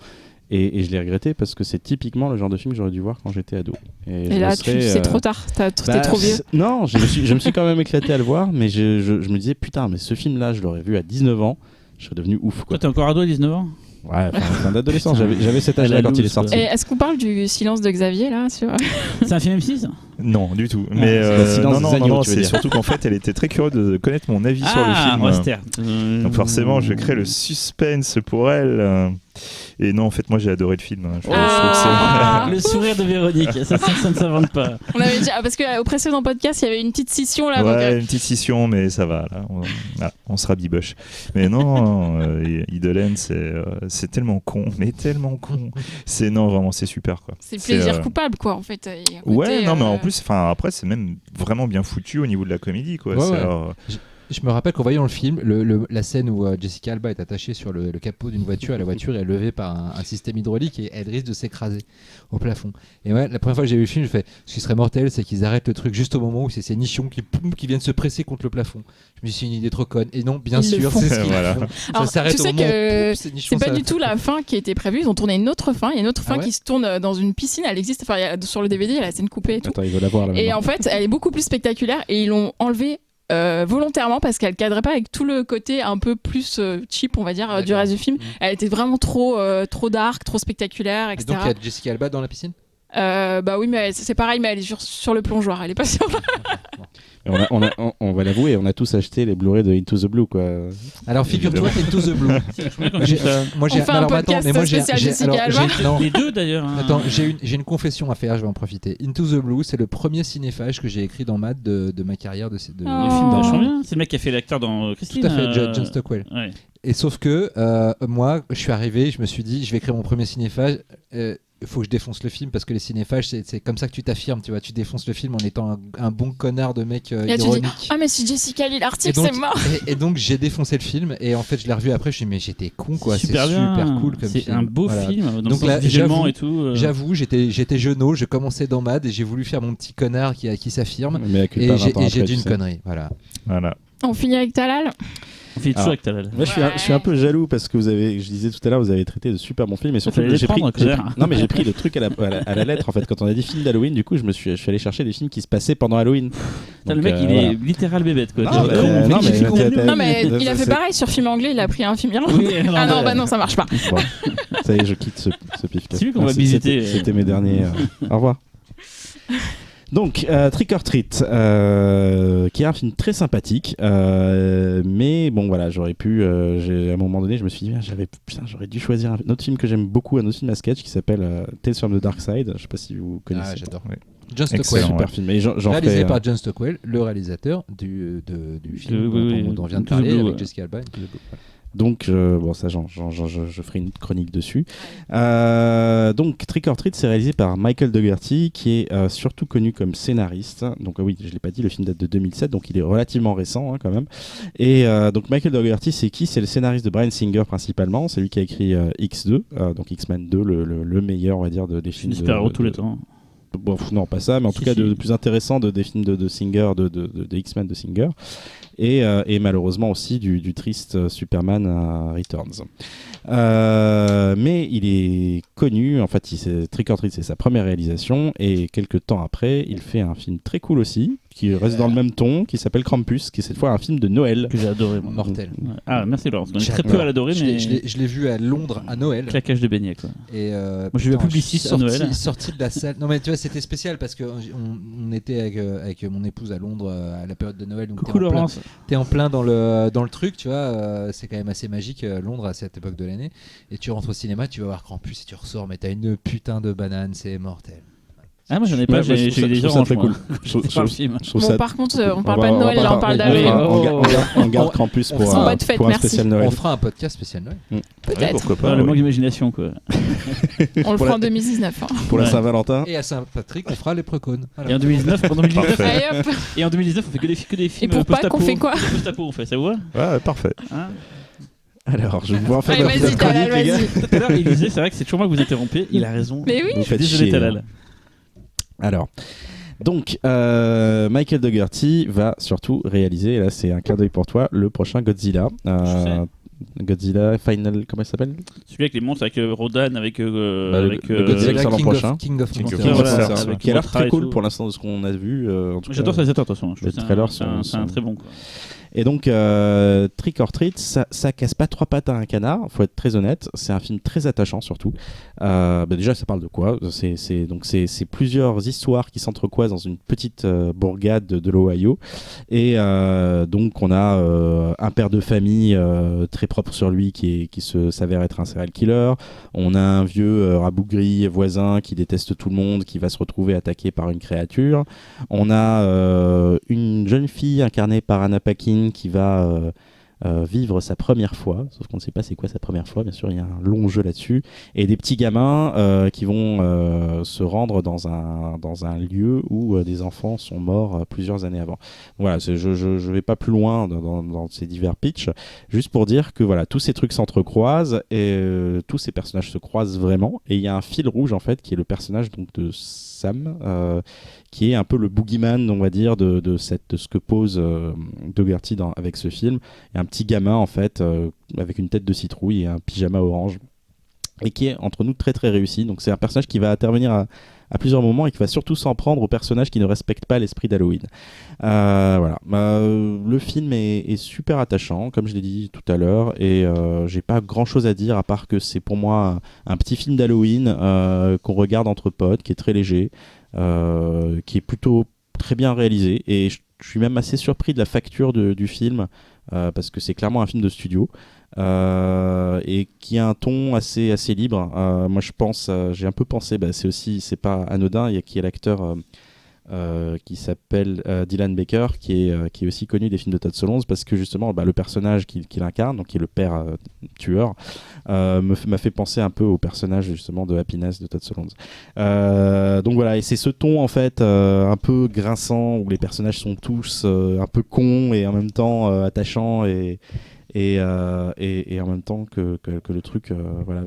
Et je l'ai regretté parce que c'est typiquement le genre de film que j'aurais dû voir quand j'étais ado. Et je là, me serais, c'est trop tard. T'es bah, trop vieux. Non, je me suis quand même éclaté à le voir, mais je me disais putain, mais ce film-là, je l'aurais vu à 19 ans, je serais devenu ouf Toi, quoi. t'es encore ado à 19 ans? Ouais, fin d'adolescence, Putain. j'avais cet âge-là À la quand il est loose, quoi. sorti. Et est-ce qu'on parle du silence de Xavier là sur... C'est un film M6? Non, du tout. Ah, Mais c'est le silence des agneaux, tu veux c'est dire. surtout qu'en fait, elle était très curieuse de connaître mon avis sur le film. Western. Donc forcément, je crée le suspense pour elle. Et non, en fait, moi, j'ai adoré le film. Je trouve que c'est- Le sourire de Véronique, ça ne s'invente pas. On avait déjà parce que au précédent podcast, il y avait une petite scission là. donc, Ouais, une petite scission, mais ça va. Là, on se rabiboche. Mais non, Idle Hand, c'est tellement con, mais tellement con. C'est non, vraiment, c'est super quoi. c'est le plaisir C'est, coupable quoi en fait. Et à côté, Ouais, non, mais en plus, enfin, après, c'est même vraiment bien foutu au niveau de la comédie quoi. Ouais, C'est, ouais. Je me rappelle qu'en voyant le film, la scène où Jessica Alba est attachée sur le capot d'une voiture et la voiture est levée par un système hydraulique et elle risque de s'écraser au plafond. Et ouais, la première fois que j'ai vu le film, je fais ce qui serait mortel, c'est qu'ils arrêtent le truc juste au moment où c'est ces nichons qui viennent se presser contre le plafond. Je me suis dit, c'est une idée trop conne. Et non, bien Ils le sûr, font. c'est ce qu'ils Voilà. font. Alors, Ça s'arrête tu au sais moment que où ces nichons c'est pas ça- du tout la fin qui était prévue. Ils ont tourné une autre fin. Il y a une autre fin Ah ouais qui se tourne dans une piscine. Elle existe. Enfin, sur le DVD, il y a la scène coupée et tout. Attends, il veut la voir là Et maintenant. en fait, elle est beaucoup plus spectaculaire et ils l'ont enlevée volontairement parce qu'elle cadrait pas avec tout le côté un peu plus cheap, on va dire, du D'accord. reste du film. Mhm. Elle était vraiment trop dark, trop spectaculaire, Et etc. donc il y a Jessica Alba dans la piscine Bah oui, mais c'est pareil, mais elle est sur le plongeoir. Elle est pas sur. Et on va l'avouer, on a tous acheté les Blu-ray de Into the Blue quoi. Alors figure-toi Into the Blue. Moi j'ai On fait un alors, attends, podcast mais moi, spécial j'ai- Jessica alors, Alba. non. Les deux d'ailleurs. hein. Attends, j'ai une confession à faire, je vais en profiter. Into the Blue, c'est le premier cinéphage que j'ai écrit dans Math de ma carrière de Oh. Le film vachement bien. C'est le mec qui a fait l'acteur dans Christine. Tout à fait, John Stockwell. Ouais. Et sauf que moi, je suis arrivé, je me suis dit, je vais écrire mon premier cinéphage. faut que je défonce le film parce que les cinéphages, c'est comme ça que tu t'affirmes, tu vois. Tu défonces le film en étant un bon connard de mec Et là, tu dis, ironique. ah mais si Jessica lit Et l'article, donc, c'est mort. et donc j'ai défoncé le film et en fait je l'ai revu après, je me suis dit mais j'étais con quoi, c'est Super bien. super cool comme C'est film. un beau Voilà. film, dans Donc le là, sens visuellement j'avoue- et tout. J'avoue, j'étais jeuneau, je commençais dans Mad et j'ai voulu faire mon petit connard qui s'affirme Mais à culpa et 20 ans j'ai après, dit tu une sais. connerie, voilà. Voilà. On finit avec Talal. On fait toujours Alors, avec Talal. Moi, je suis un peu jaloux parce que je disais tout à l'heure, vous avez traité de super bons films, et surtout fallait les j'ai pris, prendre, j'ai connard. pris- non mais j'ai pris le truc à la lettre en fait. Quand on a dit film d'Halloween, du coup, je suis allé chercher des films qui se passaient pendant Halloween. Putain, le Donc, mec, il voilà. est littéral bébête quoi. Non, T'es mais- con, non, mec, mais- il fait mais- con. Non mais il a fait c'est- pareil sur film anglais, il a pris un film irlandais. Oui, Ah non, mais- bah non, ça marche pas. Bon, ça y est, je quitte ce pif. C'est lui qu'on va Merci, visiter. C'était mes derniers. Au revoir. Donc, Trick or Treat, qui est un film très sympathique, mais bon voilà, j'aurais pu, à un moment donné, je me suis dit, j'aurais dû choisir un autre film que j'aime beaucoup, un autre film à sketch qui s'appelle Tales from the Dark Side. Je sais pas si vous connaissez. Ah, j'adore. Oui. John Excellent. Stockwell, Super film. Et j'en réalisé ferai, par John Stockwell, le réalisateur du film oui, dont on vient de To the parler Blue, avec ouais. Jessica Alba. Into the Blue. Voilà. Donc, bon, ça, je ferai une chronique dessus. Donc, Trick or Treat, c'est réalisé par Michael Dougherty, qui est surtout connu comme scénariste. Donc, oui, je l'ai pas dit, le film date de 2007, donc il est relativement récent quand même. Et donc, Michael Dougherty, c'est qui ? C'est le scénariste de Bryan Singer principalement. C'est lui qui a écrit X2, donc X-Men 2, le meilleur, on va dire, des films. Super-héros tous les temps. Bon, non, pas ça, mais en tout cas, Si. de plus intéressant des films de Singer, de X-Men de Singer. Et malheureusement aussi du triste Superman Returns. Mais il est connu, en fait, Trick or Treat, c'est sa première réalisation, et quelques temps après, il fait un film très cool aussi, qui reste dans le même ton, qui s'appelle Krampus, qui est cette fois un film de Noël. Que j'ai adoré. moi. Mortel. Ouais. Ah, merci Laurence. On est très J'adore. peu à l'adorer, Je mais. l'ai vu à Londres à Noël. Claquage de beignet quoi. Et Moi, j'ai vu putain, à Publicis à Noël. sorti de la salle. Non mais tu vois, c'était spécial parce que on était avec mon épouse à Londres à la période de Noël. Donc Coucou Laurence. t'es en plein dans le truc, tu vois. C'est quand même assez magique Londres à cette époque de l'année. Et tu rentres au cinéma, tu vas voir Krampus et tu ressors, mais t'as une putain de banane, c'est mortel. Ah, moi j'en ai pas, Ouais, moi, je j'ai trouve eu des ça oranges. très moi. cool. Je trouve- Par le film. je trouve Bon, ça- par contre, on parle va- pas de va Noël, là, on parle d'avril. On garde Krampus pour En mode fête, un merci. spécial Noël. On fera un podcast spécial Noël. Peut-être. Pourquoi Ah, pas. le oui. manque d'imagination quoi. On le Pour fera la- en 2019. hein. Pour la Ouais. Saint-Valentin. Et à Saint-Patrick, on fera les Précônes. Et en 2019, Allez hop. et en 2019, on fait que des films Et pour Pâques, post-apo. on fait quoi Post-apo, on fait, ça vous va Ouais, parfait. Hein Alors, je vais pouvoir faire Allez, ma vas-y, petite Talal, chronique, les gars. vas-y. Tout à l'heure, il disait, c'est vrai que c'est toujours moi que vous interrompez. Il a raison. Mais oui. Vous faites Désolé, chier, Talal. hein. Alors, donc, Michael Dougherty va surtout réaliser, et là c'est un clin d'œil pour toi, le prochain Godzilla. Godzilla Final, comment il s'appelle? Celui avec les monstres, avec Rodan, avec. le Godzilla Godzilla l'an prochain. King of King of Monsters. Monsters. Voilà, avec qui a l'air Mothra très et cool tout. pour l'instant de ce qu'on a vu. En tout J'adore cas. ce réalisateur, de toute façon. Je les trouve que trailers c'est un sont- très bon. Quoi. Et donc, Trick or Treat, ça casse pas trois pattes à un canard, faut être très honnête. C'est un film très attachant surtout. Déjà, ça parle de quoi? C'est plusieurs histoires qui s'entrecroisent dans une petite bourgade de l'Ohio. Et donc, on a un père de famille très propre sur lui qui s'avère être un serial killer. On a un vieux rabougri voisin qui déteste tout le monde, qui va se retrouver attaqué par une créature. On a une jeune fille incarnée par Anna Paquin qui va vivre sa première fois, sauf qu'on ne sait pas c'est quoi sa première fois, bien sûr il y a un long jeu là-dessus, et des petits gamins qui vont se rendre dans un lieu où des enfants sont morts plusieurs années avant. Voilà, je vais pas plus loin dans ces divers pitchs, juste pour dire que voilà, tous ces trucs s'entrecroisent et tous ces personnages se croisent vraiment, et il y a un fil rouge en fait qui est le personnage donc de Sam, qui est un peu le boogeyman, on va dire, de ce que pose Dougherty avec ce film. Il y a un petit gamin, en fait, avec une tête de citrouille et un pyjama orange, et qui est, entre nous, très très réussi. Donc c'est un personnage qui va intervenir à plusieurs moments et qui va surtout s'en prendre aux personnages qui ne respectent pas l'esprit d'Halloween. Voilà. Le film est super attachant, comme je l'ai dit tout à l'heure, et j'ai pas grand chose à dire à part que c'est pour moi un petit film d'Halloween qu'on regarde entre potes, qui est très léger, qui est plutôt très bien réalisé, et je suis même assez surpris de la facture du film, parce que c'est clairement un film de studio. Et qui a un ton assez libre. Moi je pense, j'ai un peu pensé, c'est pas anodin, il y a qui est l'acteur qui s'appelle Dylan Baker, qui est aussi connu des films de Todd Solondz, parce que justement le personnage qu'il incarne, donc qui est le père tueur, m'a fait penser un peu au personnage justement de Happiness de Todd Solondz. Donc voilà, et c'est ce ton en fait un peu grinçant où les personnages sont tous un peu cons et en même temps attachants et en même temps que le truc voilà,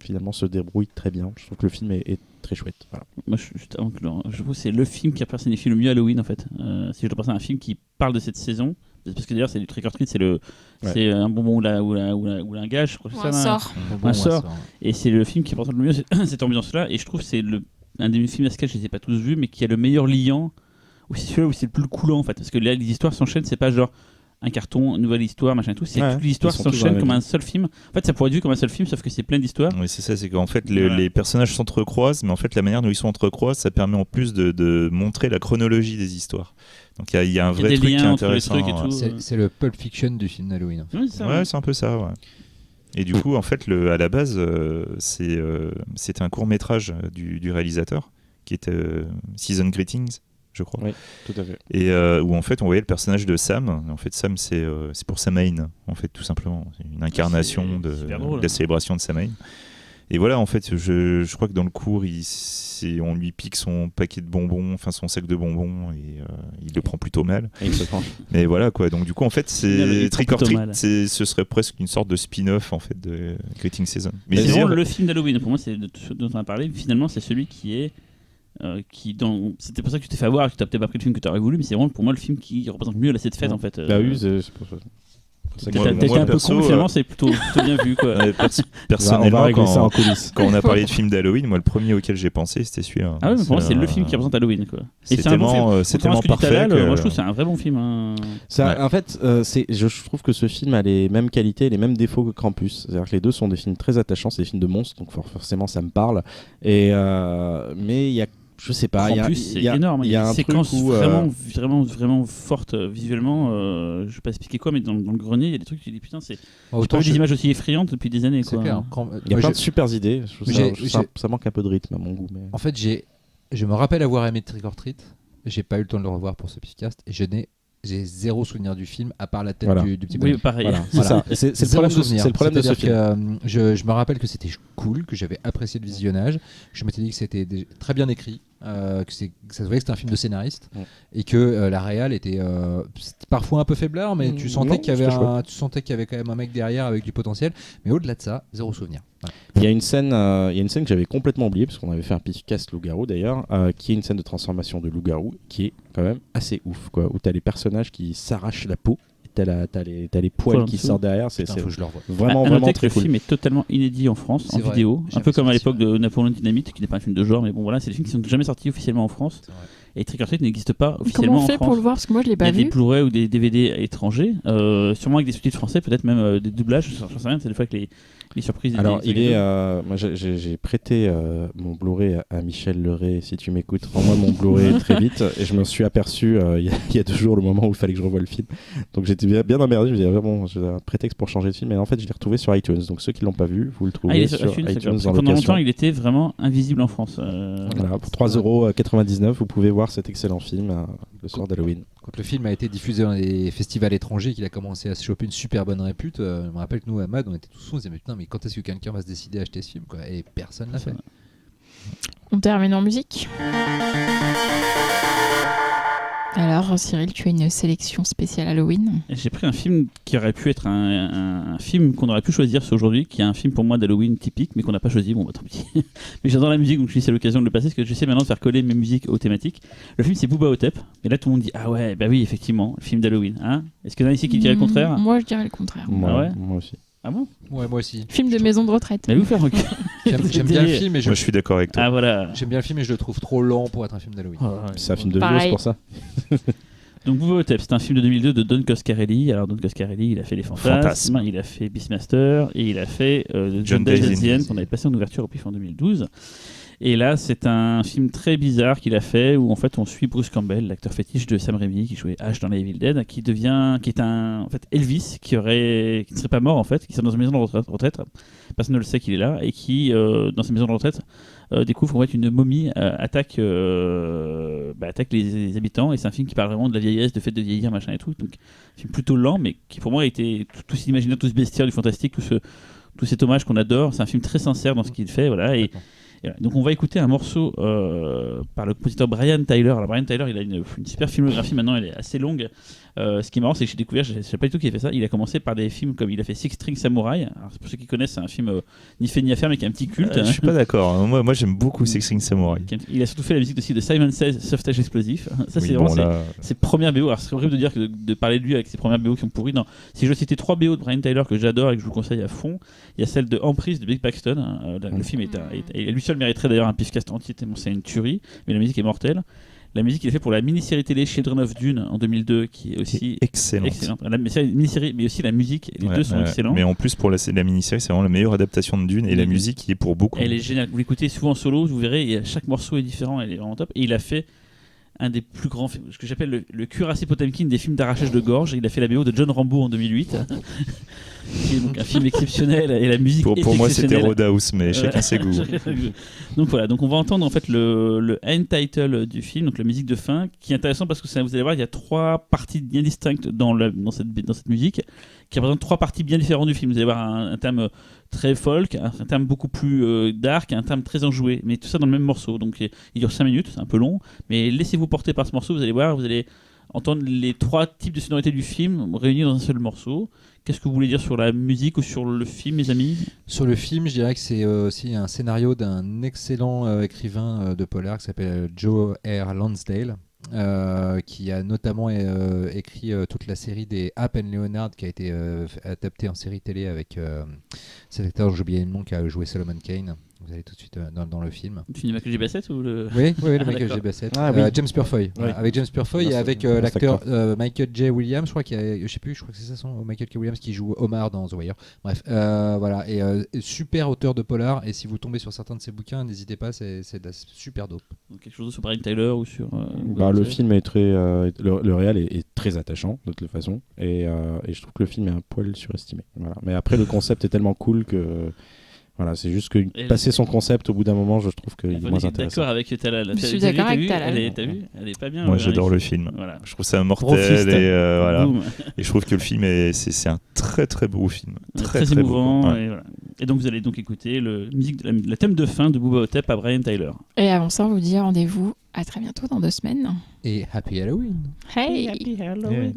finalement se débrouille très bien. Je trouve que le film est très chouette. Voilà. Moi, je trouve que c'est le film qui personnifie le mieux Halloween en fait. Si je dois penser à un film qui parle de cette saison, parce que d'ailleurs c'est du trick or treat, c'est un bonbon ou un gage, je crois que c'est Un ça. sort. Un sort. Et c'est le film qui représente le mieux cette ambiance-là. Et je trouve que c'est un des films à sketch, je les ai pas tous vus, mais qui a le meilleur liant. Ou c'est celui-là où c'est le plus coulant en fait, parce que là les histoires s'enchaînent, c'est pas genre un carton, une nouvelle histoire, machin et tout. C'est toutes les histoires s'enchaînent comme un seul film. En fait, ça pourrait être vu comme un seul film, sauf que c'est plein d'histoires. Oui, c'est ça, c'est qu'en fait, les personnages s'entrecroisent, mais en fait, la manière dont ils s'entrecroisent, ça permet en plus de montrer la chronologie des histoires. Donc il y a un vrai truc qui est intéressant. C'est le Pulp Fiction du film d'Halloween. Oui, c'est un peu ça, ouais. Et du coup, en fait, à la base, c'était un court-métrage du réalisateur, qui était Season Greetings, je crois. Oui, tout à fait. Et où en fait on voyait le personnage de Sam. En fait, Sam c'est pour Samhain, en fait, tout simplement. C'est une incarnation de la célébration de Samhain. Et voilà, en fait, je crois que dans le cours, on lui pique son paquet de bonbons, enfin son sac de bonbons, et il le prend plutôt mal. Et il se penche. Mais voilà quoi. Donc du coup, en fait, c'est Trick or mal. Treat, ce serait presque une sorte de spin-off en fait de Greeting Season. Mais c'est vraiment le film d'Halloween. Pour moi, c'est de ce dont on a parlé. Finalement, c'est celui qui est c'était pour ça que tu t'es fait avoir et que tu n'as peut-être pas pris le film que tu aurais voulu, mais c'est vraiment pour moi le film qui représente mieux cette fête en fait. Bah oui, c'est pour ça. T'as été un peu con, finalement c'est plutôt bien vu quoi. Personnellement, quand on a parlé de films d'Halloween, moi le premier auquel j'ai pensé c'était celui-là. Ah ouais, mais pour moi c'est le film qui représente Halloween quoi. C'est tellement parfait. Moi je trouve que c'est un vrai bon film. En fait, je trouve que ce film a les mêmes qualités, les mêmes défauts que Krampus. C'est-à-dire que les deux sont des films très attachants, c'est des films de monstres, donc forcément ça me parle. Mais il y a, je sais pas, c'est énorme. Il y a une séquence vraiment forte visuellement. Je vais pas expliquer quoi, mais dans le grenier, il y a des trucs. Tu dis putain, c'est. J'ai pas vu des images aussi effrayantes depuis des années. C'est clair. Il y a plein de super idées. Ça manque un peu de rythme à mon goût. Mais... En fait, je me rappelle avoir aimé Trick or Treat. J'ai pas eu le temps de le revoir pour ce podcast et j'ai zéro souvenir du film à part la tête du petit bonhomme. Oui, pareil. Voilà. C'est ça. C'est le problème de ce film. Je me rappelle que c'était cool, que j'avais apprécié le visionnage. Je m'étais dit que c'était très bien écrit, que ça se voyait que c'était un film de scénariste et que la réal était parfois un peu faiblard, mais tu sentais qu'il y avait quand même un mec derrière avec du potentiel. Mais au-delà de ça, zéro souvenir. Voilà. Il y a une scène que j'avais complètement oubliée parce qu'on avait fait un podcast loup-garou d'ailleurs, qui est une scène de transformation de loup-garou qui est quand même assez ouf, quoi, où t'as les personnages qui s'arrachent la peau. T'as les poils qui sortent derrière, c'est faut que je le revoie. vraiment très cool. Le film est totalement inédit en France, en vidéo, un peu comme à l'époque de Napoléon Dynamite, qui n'est pas un film de genre, mais bon voilà, c'est des films qui sont jamais sortis officiellement en France. Et Trick or Treat n'existe pas officiellement en France. Comment on fait pour le voir, parce que moi je l'ai pas vu. Il y a des Blu-ray ou des DVD étrangers, sûrement avec des sous-titres français, peut-être même des doublages, j'en sais rien, c'est des fois que les surprises. Alors moi j'ai prêté mon Blu-ray à Michel Leray, si tu m'écoutes, rends-moi mon Blu-ray très vite, et je me suis aperçu il y a 2 jours, le moment où il fallait que je revoie le film, donc j'étais bien emmerdé, je me disais bon, j'ai un prétexte pour changer de film, mais en fait je l'ai retrouvé sur iTunes, donc ceux qui l'ont pas vu, vous le trouvez sur iTunes en pendant longtemps il était vraiment invisible en France. Voilà, pour 3,99€, vous pouvez voir cet excellent film le soir d'Halloween. Quand le film a été diffusé dans des festivals étrangers, qu'il a commencé à se choper une super bonne répute, je me rappelle que nous à Mad on était tous fous, on se disait mais quand est-ce que quelqu'un va se décider à acheter ce film quoi, et personne l'a fait. On termine en musique. Alors Cyril, tu as une sélection spéciale Halloween. J'ai pris un film qui aurait pu être un film qu'on aurait pu choisir aujourd'hui, qui est un film pour moi d'Halloween typique, mais qu'on n'a pas choisi. Bon, bah tant pis. Mais j'adore la musique, donc je me dis c'est l'occasion de le passer, parce que j'essaie maintenant de faire coller mes musiques aux thématiques. Le film c'est Booba Hotep, et là tout le monde dit ah ouais, bah oui, effectivement, le film d'Halloween. Hein, est-ce qu'il y en a ici qui dirait le contraire? Moi je dirais le contraire. Moi aussi. Ah bon? Ouais, moi aussi. Film de maison de retraite. Mais vous faire J'aime bien le film, mais moi je suis d'accord avec toi. Ah voilà. J'aime bien le film, mais je le trouve trop lent pour être un film d'Halloween. C'est un film de vieux, c'est pour ça. Donc Booba Hotep, c'est un film de 2002 de Don Coscarelli. Alors Don Coscarelli, il a fait Les Fantasmes, il a fait Beastmaster et il a fait John Dies at the End qu'on avait passé en ouverture au PIF en 2012. Et là, c'est un film très bizarre qu'il a fait où en fait on suit Bruce Campbell, l'acteur fétiche de Sam Raimi qui jouait Ash dans les Evil Dead, qui est un en fait Elvis qui ne serait pas mort en fait, qui est dans une maison de retraite. Personne ne le sait qu'il est là et qui dans sa maison de retraite découvre en fait une momie attaque les habitants, et c'est un film qui parle vraiment de la vieillesse, de fait de vieillir, machin et tout. Donc un film plutôt lent mais qui pour moi a été tout cet imaginaire, tout ce bestiaire du fantastique, tout cet hommage qu'on adore. C'est un film très sincère dans ce qu'il fait, voilà. Et voilà. Donc on va écouter un morceau par le compositeur Brian Tyler. Alors Brian Tyler, il a une super filmographie maintenant, elle est assez longue. Ce qui est marrant, c'est que j'ai découvert, je ne sais pas du tout qui a fait ça. Il a commencé par des films comme il a fait Six String Samurai. Alors pour ceux qui connaissent, c'est un film ni fait ni à faire mais qui a un petit culte. Je suis pas d'accord. Moi j'aime beaucoup Six String Samurai. Il a surtout fait la musique aussi de Simon Says, Softage Explosif. Ça, Oui, c'est bon, vraiment là... ses premières BO. Alors c'est horrible de dire que de parler de lui avec ses premières BO qui sont pourries. Non. Si je dois citer 3 BO de Brian Tyler que j'adore et que je vous conseille à fond, il y a celle de Emprise de Bill Paxton. Le film et lui seul mériterait d'ailleurs un pifcast entier tellement c'est une tuerie, mais la musique est mortelle. La musique qu'il a fait pour la mini-série télé Children of Dune en 2002, qui est aussi excellente. C'est une mini-série, mais aussi la musique, les deux sont excellents. Mais en plus, pour la mini-série, c'est vraiment la meilleure adaptation de Dune, et la musique qui est pour beaucoup. Elle est géniale. Vous l'écoutez souvent en solo, vous verrez, et chaque morceau est différent, elle est vraiment top. Et il a fait un des plus grands films, ce que j'appelle le cuirassé Potemkin des films d'arrachage de gorge. Il a fait la BO de John Rambo en 2008, qui est donc un film exceptionnel, et la musique est pour moi c'était exceptionnelle. Roadhouse, mais chacun ses goûts. Donc voilà, donc on va entendre en fait le end title du film, donc la musique de fin, qui est intéressant parce que vous allez voir, il y a 3 parties bien distinctes dans cette musique, qui représentent 3 parties bien différentes du film. Vous allez voir un thème très folk, un thème beaucoup plus dark, un thème très enjoué, mais tout ça dans le même morceau. Donc il dure 5 minutes, c'est un peu long, mais laissez-vous porter par ce morceau, vous allez voir, vous allez entendre les 3 types de sonorités du film réunis dans un seul morceau. Qu'est-ce que vous voulez dire sur la musique ou sur le film, mes amis ? Sur le film, je dirais que c'est aussi un scénario d'un excellent écrivain de polar qui s'appelle Joe R. Lansdale, qui a notamment écrit toute la série des App and Leonard, qui a été adaptée en série télé avec cet acteur, j'ai oublié le nom, qui a joué Solomon Kane. Vous allez tout de suite dans le film. Tu dis Michael J. Bassett ou le... Oui, le Michael J. Bassett. James Purfoy. Oui. Avec James Purfoy et avec l'acteur Michael J. Williams, je crois je crois que c'est ça son Michael J. Williams qui joue Omar dans The Wire. Bref, voilà. Et super auteur de polar. Et si vous tombez sur certains de ses bouquins, n'hésitez pas, c'est super dope. Donc, quelque chose sur Brian Tyler ou sur. Le film est très. Le réal est très attachant de toute façon. Et je trouve que le film est un poil surestimé. Voilà. Mais après, le concept est tellement cool que. Voilà, c'est juste que passer son concept au bout d'un moment, je trouve qu'il est moins intéressant. D'accord avec Talal. Je suis d'accord avec Talal. T'as vu ? Elle est pas bien. Moi j'adore le film. Voilà. Je trouve ça mortel et voilà. Et je trouve que le film c'est un très très beau film. Très émouvant. Beau, ouais. Et, voilà. Et donc vous allez donc écouter le thème de fin de Booba Hotep à Brian Tyler. Et avant ça, on vous dit rendez-vous à très bientôt dans 2 semaines. Et Happy Halloween. Hey. Happy Halloween. Yeah.